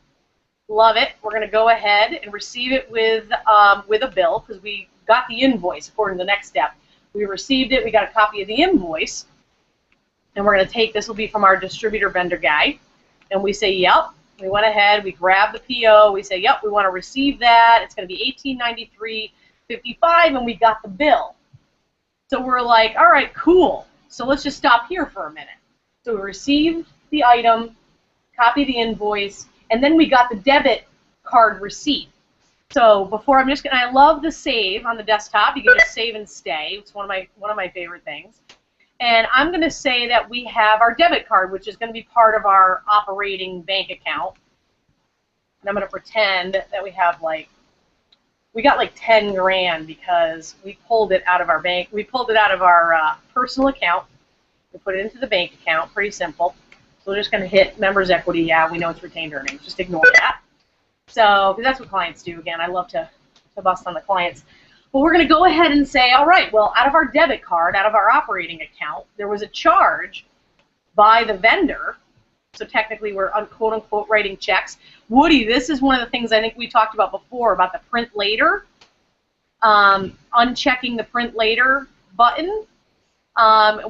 Love it. We're going to go ahead and receive it with a bill, because we got the invoice according to the next step. We received it. We got a copy of the invoice. And we're going to take, this will be from our distributor vendor guy. And we say, yep. We went ahead. We grabbed the PO. We say, yep, we want to receive that. It's going to be $18.93.55, and we got the bill. So we're like, all right, cool. So let's just stop here for a minute. So we received the item, copied the invoice, and then we got the debit card receipt. So before, I'm just gonna, I love the save on the desktop. You can just save and stay. It's one of my favorite things. And I'm gonna say that we have our debit card, which is gonna be part of our operating bank account. And I'm gonna pretend that we have we got like 10 grand because we pulled it out of our bank. We pulled it out of our personal account. We put it into the bank account. Pretty simple. So we're just gonna hit members equity. Yeah, we know it's retained earnings. Just ignore that. So, because that's what clients do. Again, I love to bust on the clients. But we're going to go ahead and say, all right, well, out of our debit card, out of our operating account, there was a charge by the vendor. So technically, we're quote-unquote writing checks. Woody, this is one of the things I think we talked about before, about the print later, unchecking the print later button.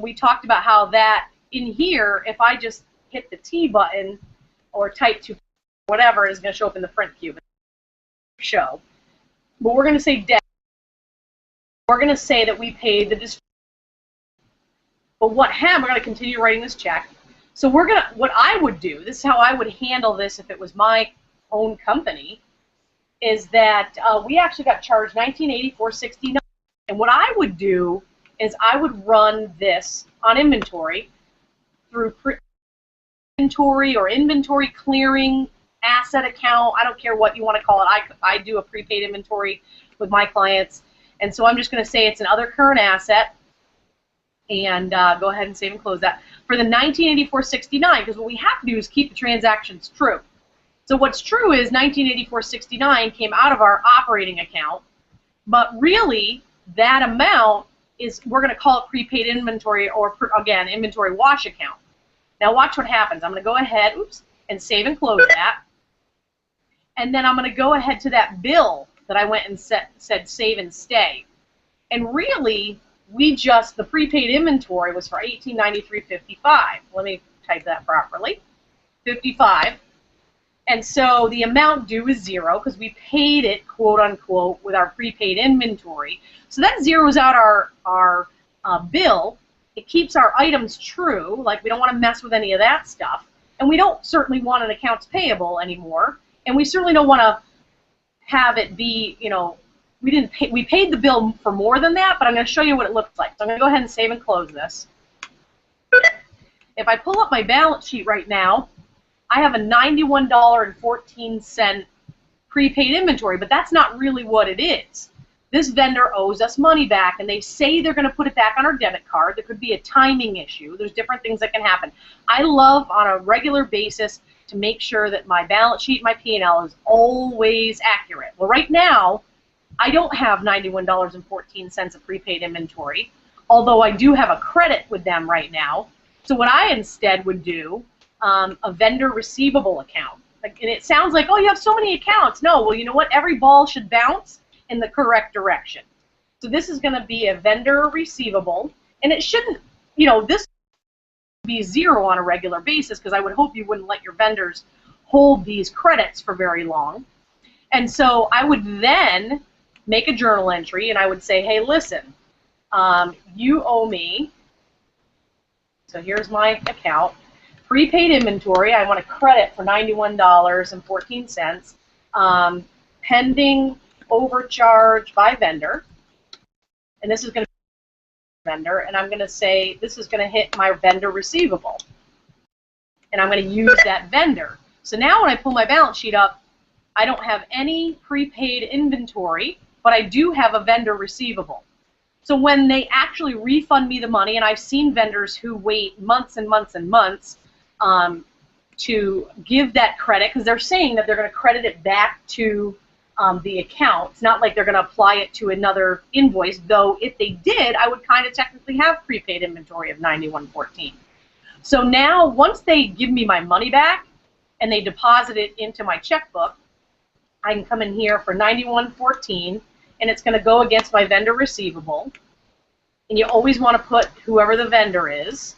We talked about how that in here, if I just hit the T button or type to whatever, is going to show up in the print queue. Show. But we're going to say debt. We're going to say that we paid the distributor. But what happened, we're going to continue writing this check. So we're going to, what I would do, this is how I would handle this if it was my own company, is that we actually got charged $1984.69. And what I would do is I would run this on inventory through inventory or inventory clearing, asset account, I don't care what you want to call it. I do a prepaid inventory with my clients, and so I'm just going to say it's an other current asset, and go ahead and save and close that for the $1984.69, because what we have to do is keep the transactions true. So what's true is $1984.69 came out of our operating account, but really that amount is, we're going to call it prepaid inventory, or again, inventory wash account. Now watch what happens. I'm going to go ahead, and save and close that. And then I'm going to go ahead to that bill that I went and said save and stay. And really, the prepaid inventory was for $18.93.55. Let me type that properly. 55. And so the amount due is 0 because we paid it, quote unquote, with our prepaid inventory. So that zeroes out our bill. It keeps our items true, like we don't want to mess with any of that stuff. And we don't certainly want an accounts payable anymore. And we certainly don't want to have it be, we paid the bill for more than that, but I'm going to show you what it looks like. So I'm going to go ahead and save and close this. If I pull up my balance sheet right now, I have a $91.14 prepaid inventory, but that's not really what it is. This vendor owes us money back, and they say they're going to put it back on our debit card. There could be a timing issue. There's different things that can happen. I love, on a regular basis, to make sure that my balance sheet, my P&L, is always accurate. Well, right now, I don't have $91.14 of prepaid inventory. although I do have a credit with them right now. So what I instead would do, a vendor receivable account. Like, and it sounds like, oh, you have so many accounts. No, well, you know what? Every ball should bounce in the correct direction. So this is going to be a vendor receivable, and it shouldn't, this be zero on a regular basis, because I would hope you wouldn't let your vendors hold these credits for very long. And so I would then make a journal entry, and I would say, hey, listen, you owe me, so here's my account, prepaid inventory, I want a credit for $91.14, pending overcharge by vendor, and this is going to be vendor, and I'm going to say this is going to hit my vendor receivable, and I'm going to use that vendor. So now when I pull my balance sheet up, I don't have any prepaid inventory, but I do have a vendor receivable. So when they actually refund me the money, and I've seen vendors who wait months and months and months to give that credit, because they're saying that they're going to credit it back to the account. It's not like they're going to apply it to another invoice, though if they did, I would kind of technically have prepaid inventory of $91.14. So now, once they give me my money back and they deposit it into my checkbook, I can come in here for $91.14, and it's going to go against my vendor receivable. And you always want to put whoever the vendor is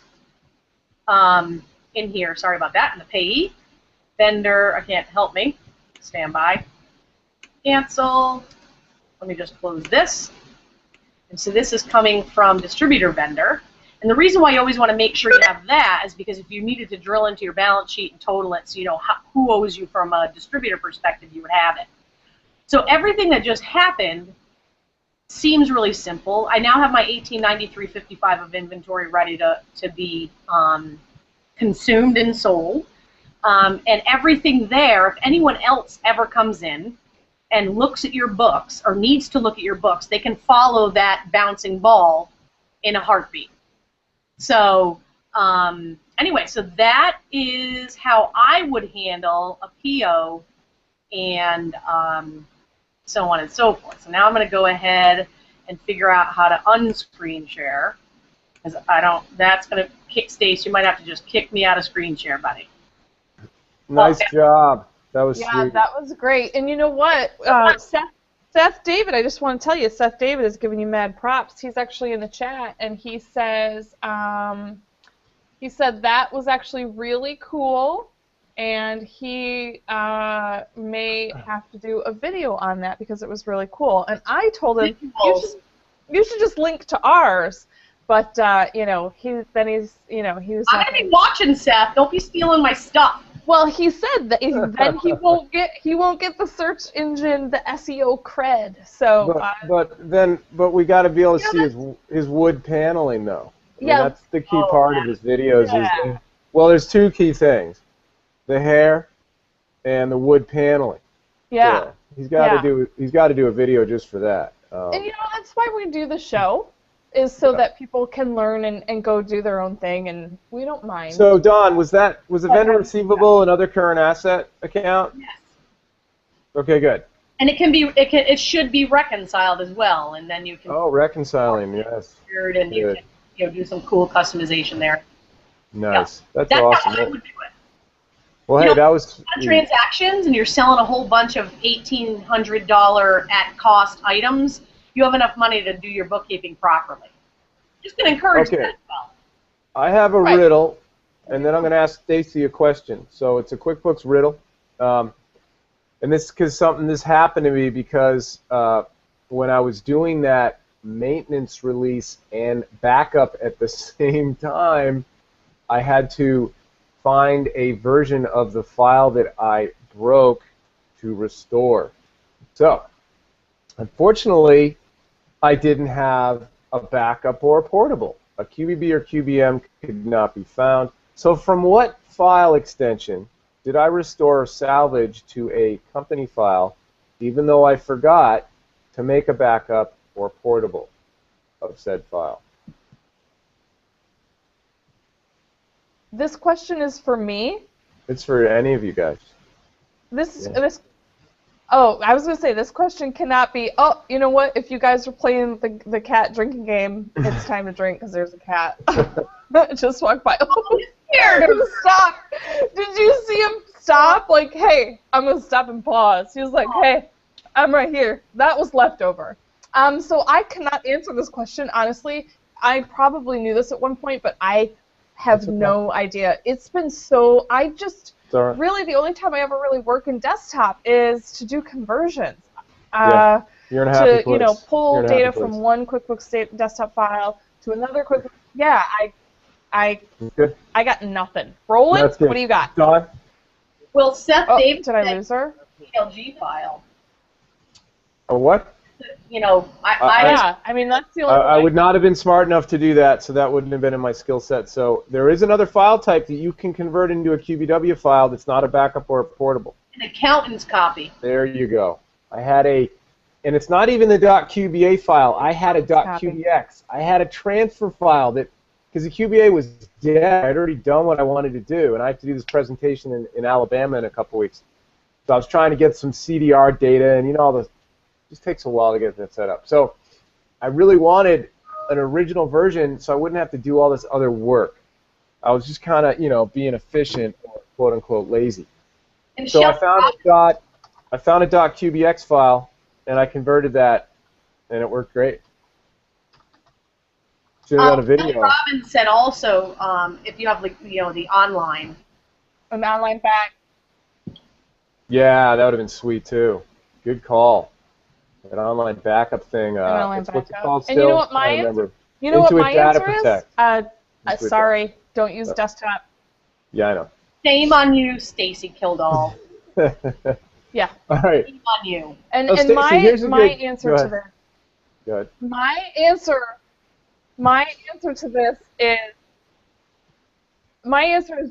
in here. Sorry about that. And the payee. Vendor, I can't help me. Stand by. Cancel. Let me just close this. And so this is coming from distributor vendor. And the reason why you always want to make sure you have that is because if you needed to drill into your balance sheet and total it, so you know who owes you from a distributor perspective, you would have it. So everything that just happened seems really simple. I now have my $1893.55 of inventory ready to be consumed and sold. And everything there, if anyone else ever comes in and looks at your books or needs to look at your books, they can follow that bouncing ball in a heartbeat. So anyway, so that is how I would handle a PO and so on and so forth. So now I'm going to go ahead and figure out how to unscreen share, because I don't. That's going to kick Stacy. You might have to just kick me out of screen share, buddy. Nice job. That was Yeah, sweet. that was great. And you know what? Seth David, I just want to tell you, Seth David is giving you mad props. He's actually in the chat, and he says, he said that was actually really cool, and he may have to do a video on that because it was really cool. And I told him, you should just link to ours. But you know, he was I'm gonna be watching, Seth. Don't be stealing my stuff. Well, he said that then he won't get the search engine, the SEO cred. So. But we got to be able to see his wood paneling though. I mean, that's the key part of his videos. Yeah. Well, there's two key things: the hair and the wood paneling. Yeah. So he's got to do a video just for that. And you know, that's why we do the show, is so that people can learn and go do their own thing, and we don't mind. So Don, was the vendor receivable another current asset account? Yes. Okay, good. And it should be reconciled as well, and then you can. Oh, reconciling, yes. And you can do some cool customization there. Nice. Yeah. That's awesome. How I would do it. Well, hey, that was transactions, and you're selling a whole bunch of $1,800 at cost items. You have enough money to do your bookkeeping properly. Just going to encourage that as well. I have a riddle, and then I'm going to ask Stacy a question. So it's a QuickBooks riddle, and this happened to me because when I was doing that maintenance release and backup at the same time, I had to find a version of the file that I broke to restore. So, unfortunately, I didn't have a backup or a portable. A QBB or QBM could not be found. So from what file extension did I restore or salvage to a company file, even though I forgot to make a backup or portable of said file? This question is for me. It's for any of you guys. Oh, I was going to say, this question cannot be, oh, you know what? If you guys are playing the cat drinking game, it's time to drink because there's a cat. Just walk by. Oh, Scared him. stop. Did you see him stop? Like, hey, I'm going to stop and pause. He was like, hey, I'm right here. That was leftover. So I cannot answer this question, honestly. I probably knew this at one point, but I have no idea. It's been so, really, the only time I ever really work in desktop is to do conversions. Yeah. You're in a happy place. Pull data from one QuickBooks desktop file to another QuickBooks. Yeah, I got nothing. Roland, what do you got? Don? Well, Seth Davis did I lose her? PLG file. A what? You know, I mean, that's the only I would not have been smart enough to do that, so that wouldn't have been in my skill set. So there is another file type that you can convert into a QBW file that's not a backup or a portable. An accountant's copy. There you go. I had and it's not even the .QBA file. I had a .QBX. I had a transfer file that, because the QBA was dead, I'd already done what I wanted to do, and I have to do this presentation in Alabama in a couple weeks. So I was trying to get some CDR data, and all the. It just takes a while to get that set up. So I really wanted an original version so I wouldn't have to do all this other work. I was just kind of, being efficient or quote-unquote lazy. And so I found a .QBX file, and I converted that, and it worked great. Should have done a video. Robin said also, if you have the online. An online back. Yeah, that would have been sweet too. Good call. An online backup thing. What's it called still? And you know what my answer is? Sorry, don't use desktop. Yeah, I know. Shame on you, Stacy Kildall. Yeah. All right. Shame on you. And my answer to this. Go ahead. My answer to this is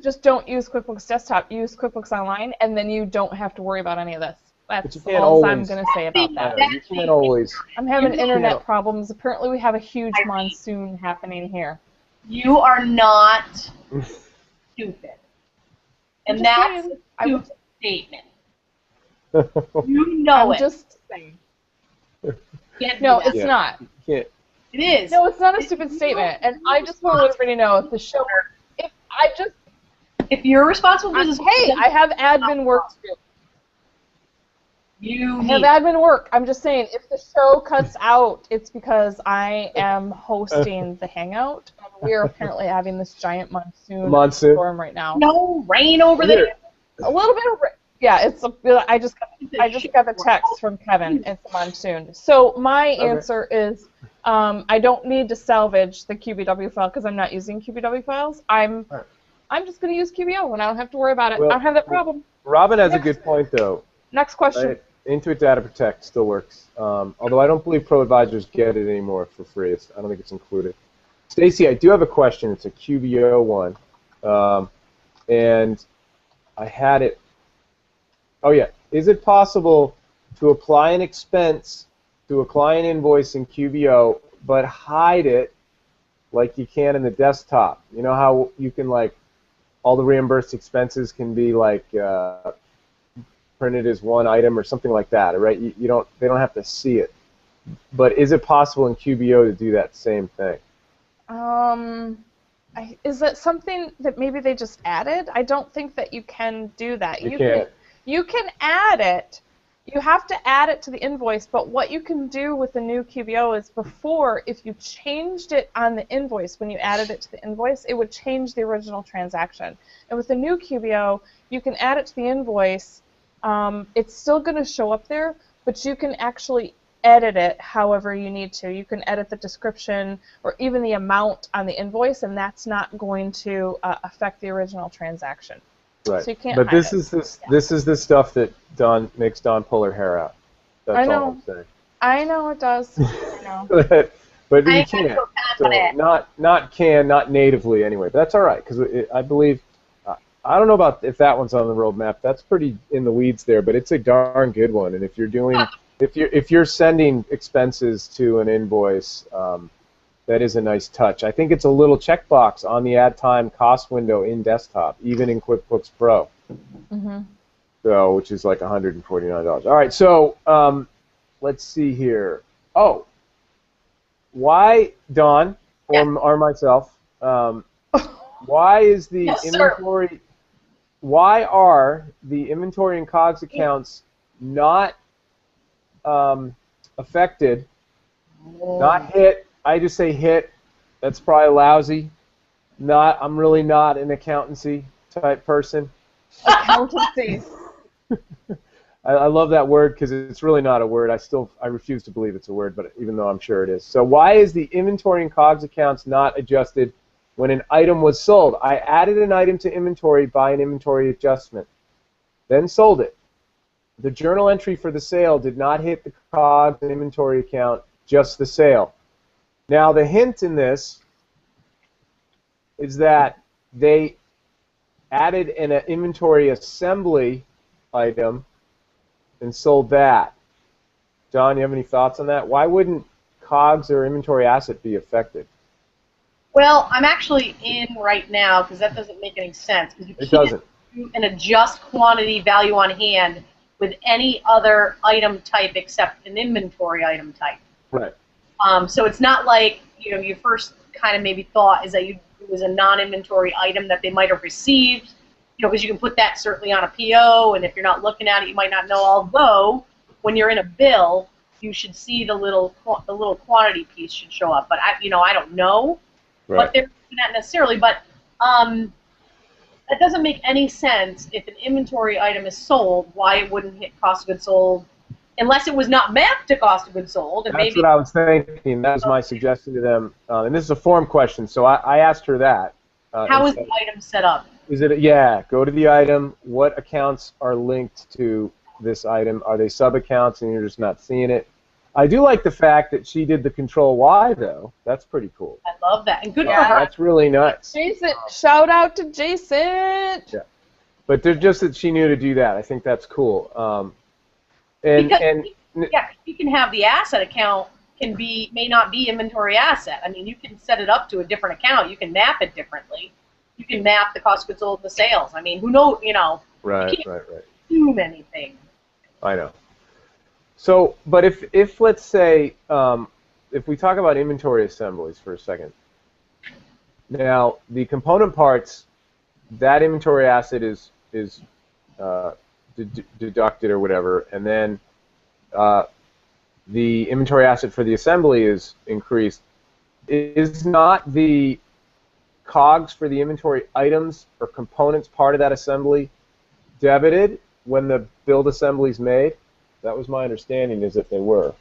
just don't use QuickBooks Desktop. Use QuickBooks Online, and then you don't have to worry about any of this. That's all I'm going to say about that. You can't always. I'm having internet problems. Apparently, we have a huge monsoon happening here. You are not stupid. And that's a stupid statement. You know I'm just saying. No, it's not. Can't. It is. No, it's not a stupid statement. And I just want everybody to know if the show, if you're responsible for this, hey, I have admin work to do. I have admin work. I'm just saying, if the show cuts out, it's because I am hosting the Hangout. We are apparently having this giant monsoon storm right now. No rain over there. A little bit of rain. Yeah, I just got the text from Kevin. It's a monsoon. So my answer is, I don't need to salvage the QBW file because I'm not using QBW files. I'm just going to use QBO, and I don't have to worry about it. I don't have that problem. Robin has a good point, though. Next question. Right? Intuit Data Protect still works, although I don't believe Pro Advisors get it anymore for free. I don't think it's included. Stacy, I do have a question. It's a QBO one, and I had it. Oh yeah, is it possible to apply an expense to a client invoice in QBO, but hide it like you can in the desktop? You know how you can all the reimbursed expenses can be printed as one item or something like that, right? They don't have to see it. But is it possible in QBO to do that same thing? Is that something that maybe they just added? I don't think that you can do that. You can add it. You have to add it to the invoice, but what you can do with the new QBO is before, if you changed it on the invoice, when you added it to the invoice, it would change the original transaction. And with the new QBO, you can add it to the invoice. It's still going to show up there, but you can actually edit it however you need to. You can edit the description or even the amount on the invoice, and that's not going to affect the original transaction. Right. So you can't but this is the stuff that makes Dawn pull her hair out. That's all I'm saying. I know it does. I know. but you can't. So not natively anyway. But that's all right because I believe. I don't know about if that one's on the roadmap. That's pretty in the weeds there, but it's a darn good one. And if you're sending expenses to an invoice, that is a nice touch. I think it's a little checkbox on the add time cost window in desktop, even in QuickBooks Pro. Mm-hmm. So, which is like $149. All right, so let's see here. Oh, why, Don, or myself, why is the Yes, inventory, why are the inventory and COGS accounts not affected, not hit? I just say hit. That's probably lousy. I'm really not an accountancy type person. Accountancy. I love that word because it's really not a word. I refuse to believe it's a word, but even though I'm sure it is. So why is the inventory and COGS accounts not adjusted when an item was sold? I added an item to inventory by an inventory adjustment, then sold it. The journal entry for the sale did not hit the COGS and inventory account, just the sale. Now the hint in this is that they added an inventory assembly item and sold that. John, you have any thoughts on that? Why wouldn't COGS or inventory asset be affected? Well, I'm actually in right now because that doesn't make any sense. Because It doesn't. do an adjust quantity value on hand with any other item type except an inventory item type. Right. So it's not like your first kind of maybe thought is that it was a non-inventory item that they might have received. Because you can put that certainly on a PO, and if you're not looking at it, you might not know. Although, when you're in a bill, you should see the little quantity piece should show up. But I don't know. Right. But they're not necessarily. But that doesn't make any sense. If an inventory item is sold, why it wouldn't hit cost of goods sold, unless it was not mapped to cost of goods sold. And That's what I was thinking. That was my suggestion to them. And this is a form question, so I asked her that. How is the item set up? Is it, yeah, go to the item. What accounts are linked to this item? Are they sub-accounts and you're just not seeing it? I do like the fact that she did the Control Y, though. That's pretty cool. I love that. And good for her. That's really nuts. Jason, shout out to Jason. Yeah. But just that she knew to do that. I think that's cool. You can have the asset account may not be inventory asset. I mean, you can set it up to a different account. You can map it differently. You can map the cost of goods sold and the sales. I mean, who knows, Right, you can't right. do many things. I know. So, but if let's say, if we talk about inventory assemblies for a second, now the component parts, that inventory asset is deducted or whatever, and then the inventory asset for the assembly is increased. Is not the COGS for the inventory items or components part of that assembly debited when the build assembly is made? That was my understanding, is that they were.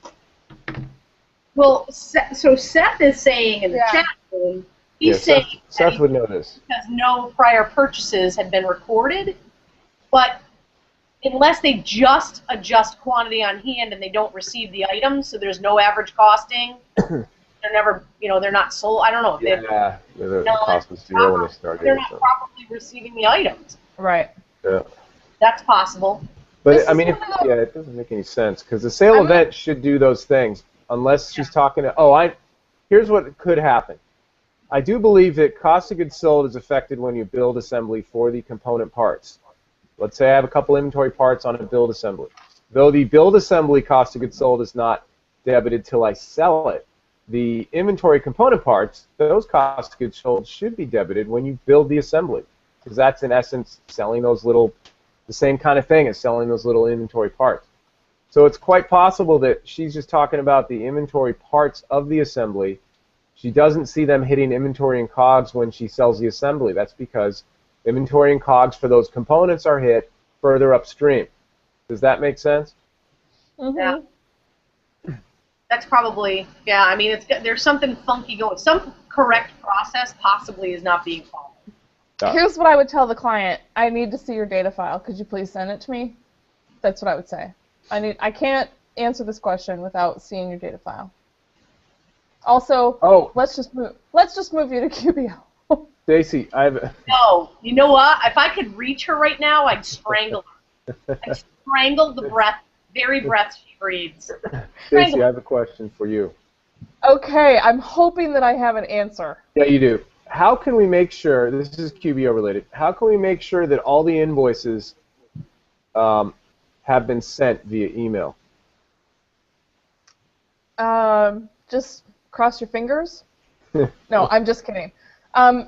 Well, so Seth is saying in the chat room, he's saying Seth would know this. Because no prior purchases had been recorded, but unless they just adjust quantity on hand and they don't receive the items, so there's no average costing, they're never, they're not sold. I don't know if the cost was zero when they started. They're not properly receiving the items. Right. Yeah. That's possible. But I mean, it doesn't make any sense because the sale event should do those things unless she's talking to. Here's what could happen. I do believe that cost of goods sold is affected when you build assembly for the component parts. Let's say I have a couple inventory parts on a build assembly. Though the build assembly cost of goods sold is not debited till I sell it, the inventory component parts, those cost of goods sold should be debited when you build the assembly, because that's in essence selling the same kind of thing as selling those little inventory parts. So it's quite possible that she's just talking about the inventory parts of the assembly. She doesn't see them hitting inventory and COGS when she sells the assembly. That's because inventory and COGS for those components are hit further upstream. Does that make sense? Mm-hmm. Yeah. That's probably, I mean, there's something funky going. Some correct process possibly is not being followed. Here's what I would tell the client. I need to see your data file. Could you please send it to me? That's what I would say. I can't answer this question without seeing your data file. Also, let's just move you to QBO. Stacy, No, you know what? If I could reach her right now, I'd strangle her. I'd strangle the very breath she breathes. Stacy, I have a question for you. Okay, I'm hoping that I have an answer. Yeah, you do. How can we make sure, this is QBO related, how can we make sure that all the invoices have been sent via email? Just cross your fingers. No, I'm just kidding.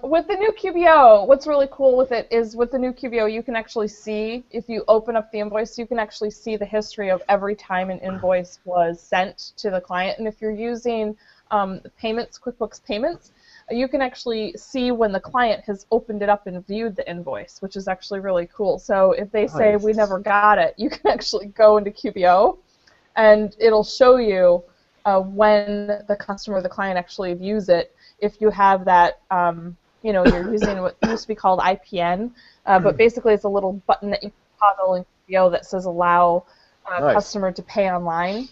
With the new QBO, what's really cool with it is with the new QBO, you can actually see, if you open up the invoice, you can actually see the history of every time an invoice was sent to the client. And if you're using payments, QuickBooks Payments, you can actually see when the client has opened it up and viewed the invoice, which is actually really cool. So if they say, we never got it, you can actually go into QBO, and it'll show you when the customer or the client actually views it. If you have that, you're using what used to be called IPN, but basically it's a little button that you can toggle in QBO that says allow customer to pay online.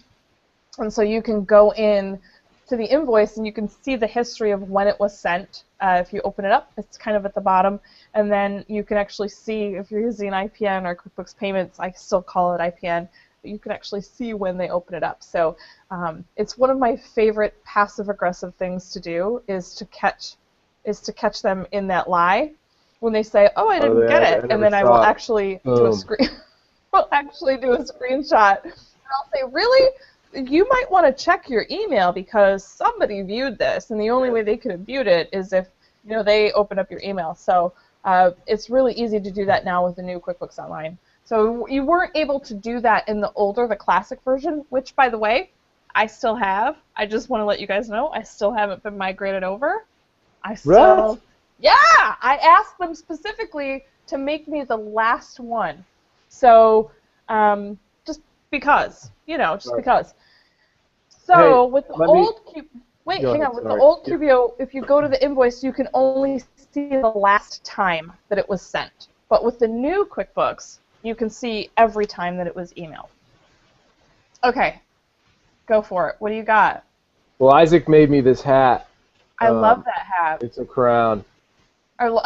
And so you can go in to the invoice and you can see the history of when it was sent. If you open it up, it's kind of at the bottom. And then you can actually see, if you're using IPN or QuickBooks Payments, I still call it IPN, but you can actually see when they open it up. So it's one of my favorite passive-aggressive things to do is to catch them in that lie when they say, "Oh, I didn't get it," and then I will actually do a screenshot. And I'll say, "Really? You might want to check your email because somebody viewed this, and the only way they could have viewed it is if they open up your email." So it's really easy to do that now with the new QuickBooks Online. So you weren't able to do that in the older, the classic version, which, by the way, I still have. I just want to let you guys know I still haven't been migrated over. Right? Yeah, I asked them specifically to make me the last one. So just because, because. So with the old QBO, if you go to the invoice, you can only see the last time that it was sent. But with the new QuickBooks, you can see every time that it was emailed. Okay, go for it. What do you got? Well, Isaac made me this hat. I love that hat. It's a crown. And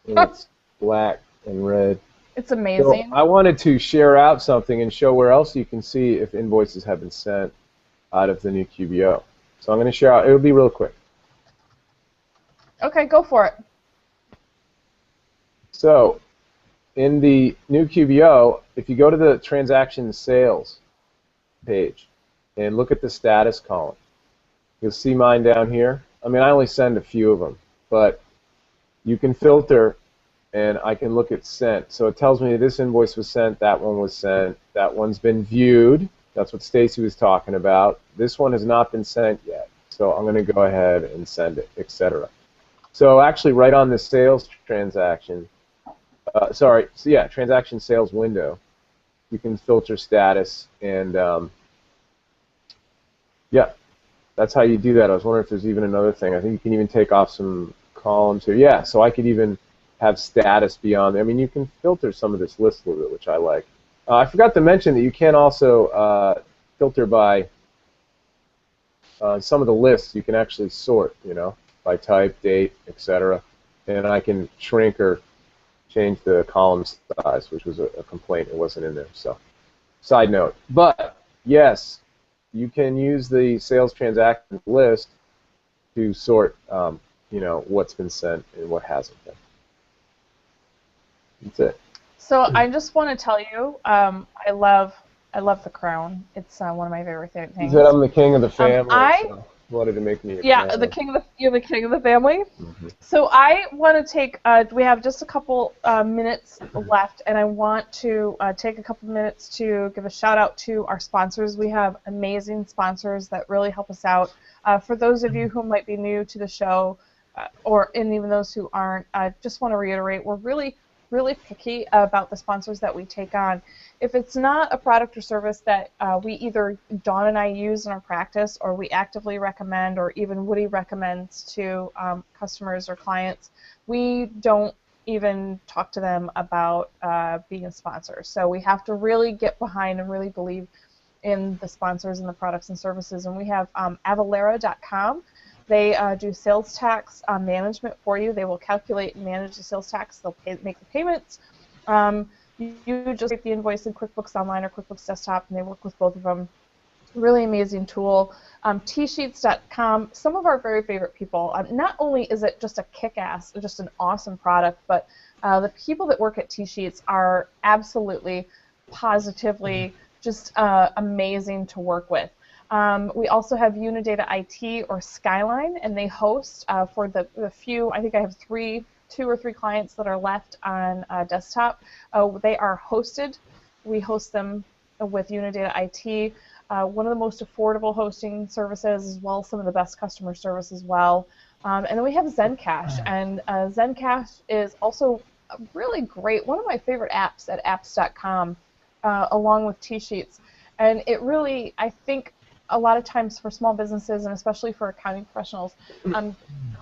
it's black and red. It's amazing. So I wanted to share out something and show where else you can see if invoices have been sent out of the new QBO. So I'm going to share out. It'll be real quick. Okay, go for it. So in the new QBO, if you go to the transaction sales page and look at the status column, you'll see mine down here. I mean, I only send a few of them, but you can filter, and I can look at sent. So it tells me this invoice was sent, that one was sent, that one's been viewed. That's what Stacy was talking about. This one has not been sent yet, so I'm going to go ahead and send it, etc. So actually, right on the sales transaction, transaction sales window, you can filter status, and yeah, that's how you do that. I was wondering if there's even another thing. I think you can even take off some columns here. Yeah, so I could even have status beyond. I mean, you can filter some of this list a little bit, which I like. I forgot to mention that you can also filter by some of the lists. You can actually sort, by type, date, etc. And I can shrink or change the column size, which was a complaint. It wasn't in there. So, side note. But yes, you can use the sales transaction list to sort, what's been sent and what hasn't been. That's it. So I just want to tell you, I love the crown. It's one of my favorite things. You said I'm the king of the family. So wanted to make me. You're the king of the family. Mm-hmm. So I want to take. We have just a couple minutes left, and I want to take a couple minutes to give a shout out to our sponsors. We have amazing sponsors that really help us out. For those of you who might be new to the show, and even those who aren't, I just want to reiterate, we're really picky about the sponsors that we take on. If it's not a product or service that we either Dawn and I use in our practice, or we actively recommend, or even Woody recommends to customers or clients, we don't even talk to them about being a sponsor. So we have to really get behind and really believe in the sponsors and the products and services. And we have Avalara.com. They do sales tax management for you. They will calculate and manage the sales tax. They'll make the payments. You just get the invoice in QuickBooks Online or QuickBooks Desktop, and they work with both of them. Really amazing tool. Tsheets.com, some of our very favorite people. Not only is it just a kick-ass, just an awesome product, but The people that work at T-Sheets are absolutely, positively just amazing to work with. We also have Unidata IT or Skyline, and they host for the few, I think I have two or three clients that are left on desktop. They are hosted. We host them with Unidata IT. One of the most affordable hosting services, as well as some of the best customer service as well. And then we have Zencash, and Zencash is also really great, one of my favorite apps at apps.com, along with T-Sheets. And it really, I think, a lot of times for small businesses, and especially for accounting professionals,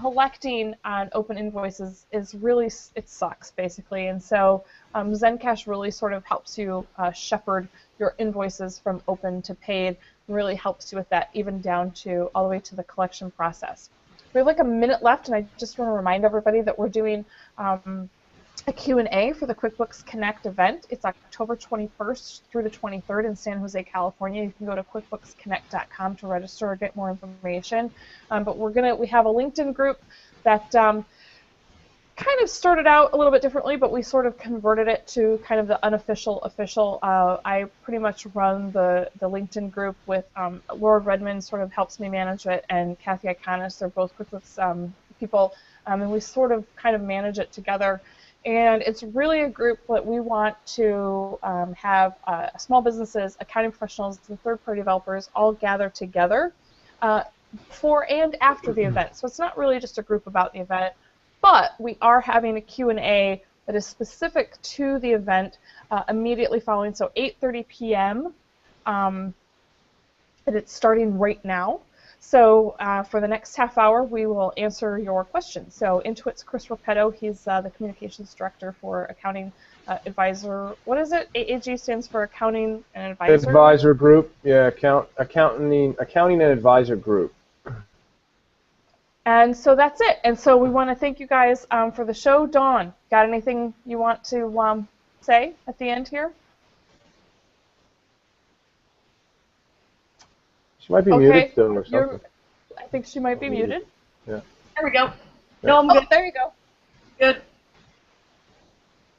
collecting on open invoices is really, it sucks, basically. And so Zencash really sort of helps you shepherd your invoices from open to paid, and really helps you with that, even down to all the way to the collection process. We have like a minute left, and I just want to remind everybody that we're doing a Q&A for the QuickBooks Connect event. It's October 21st through the 23rd in San Jose, California. You can go to QuickBooksConnect.com to register or get more information. But we have a LinkedIn group that kind of started out a little bit differently, but we sort of converted it to kind of the unofficial official. I pretty much run the LinkedIn group with Lord Redmond sort of helps me manage it, and Kathy Iconis. They're both QuickBooks people, and we sort of kind of manage it together. And it's really a group that we want to have small businesses, accounting professionals, and third-party developers all gather together for and after the event. So it's not really just a group about the event, but we are having a Q&A that is specific to the event immediately following, so 8:30 p.m. And it's starting right now. So for the next half hour, we will answer your questions. So Intuit's Chris Repetto, he's the communications director for Accounting Advisor. What is it? AAG stands for Accounting and Advisor? Advisor Group, yeah, Accounting and Advisor Group. And so that's it. And so we want to thank you guys for the show. Dawn, got anything you want to say at the end here? She might be muted still or something. I think she might be muted. Yeah. There we go. No, I'm good. Oh, there you go. Good.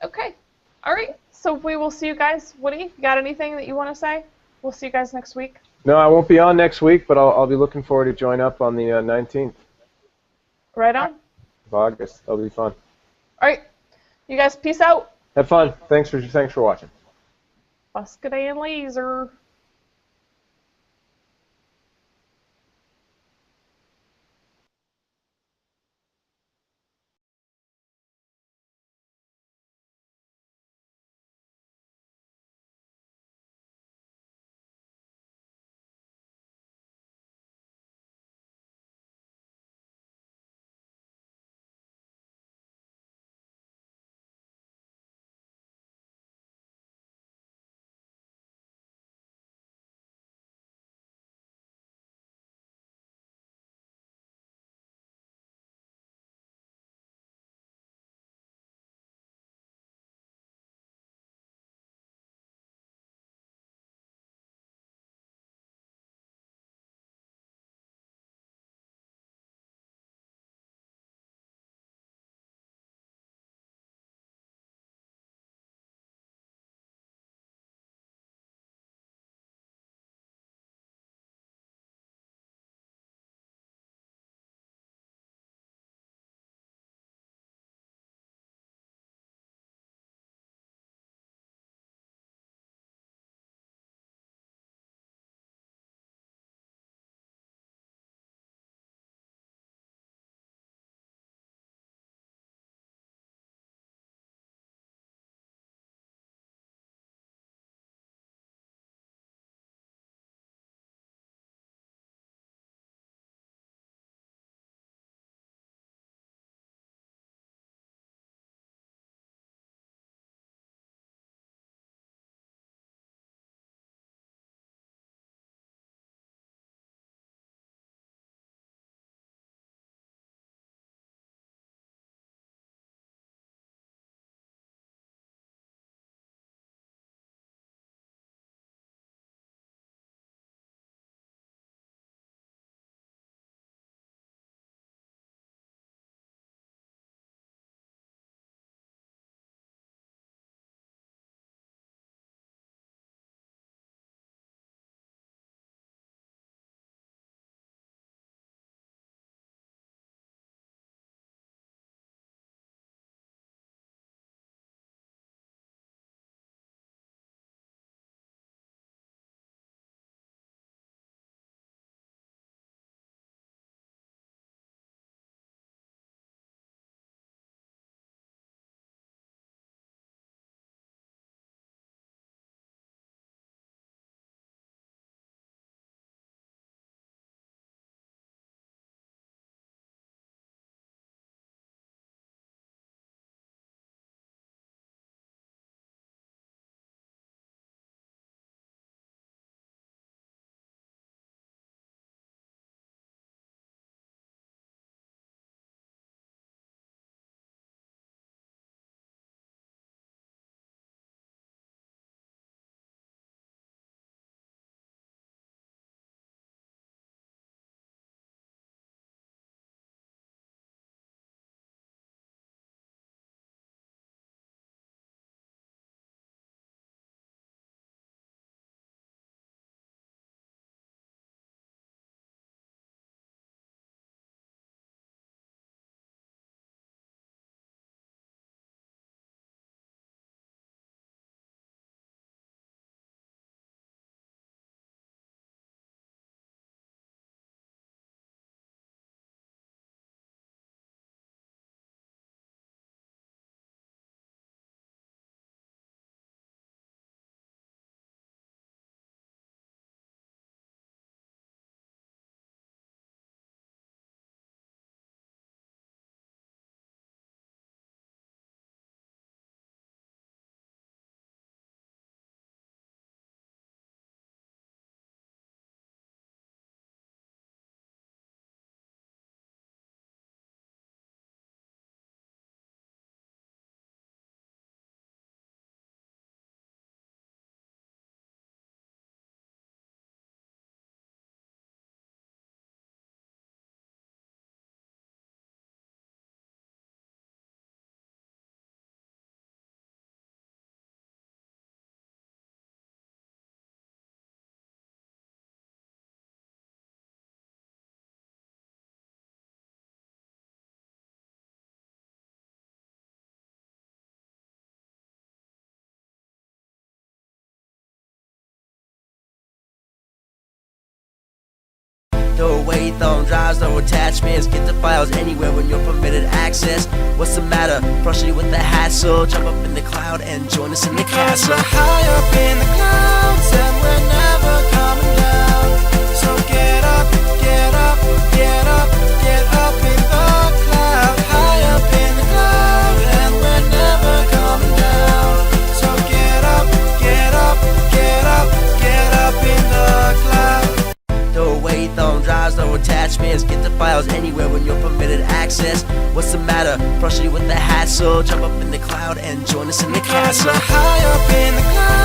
Okay. All right. So we will see you guys. Woody, you got anything that you want to say? We'll see you guys next week. No, I won't be on next week, but I'll be looking forward to join up on the 19th Right on. of August. That'll be fun. All right. You guys, peace out. Have fun. Thanks for watching. Buscaday and laser. Throw away thumb drives, no attachments. Get the files anywhere when you're permitted access. What's the matter? Frustrated with the hassle? Jump up in the cloud and join us in the castle. We're high up in the clouds and we're never coming down. So get up, get up, get up, get up in the cloud. High up in the cloud and we're never coming down. So get up, get up, get up, get up in the cloud. Throw away thumb drives, no attachments. Get the files anywhere when you're permitted access. What's the matter? Frustrated with the hassle? Jump up in the cloud and join us in the castle. We're high up in the clouds.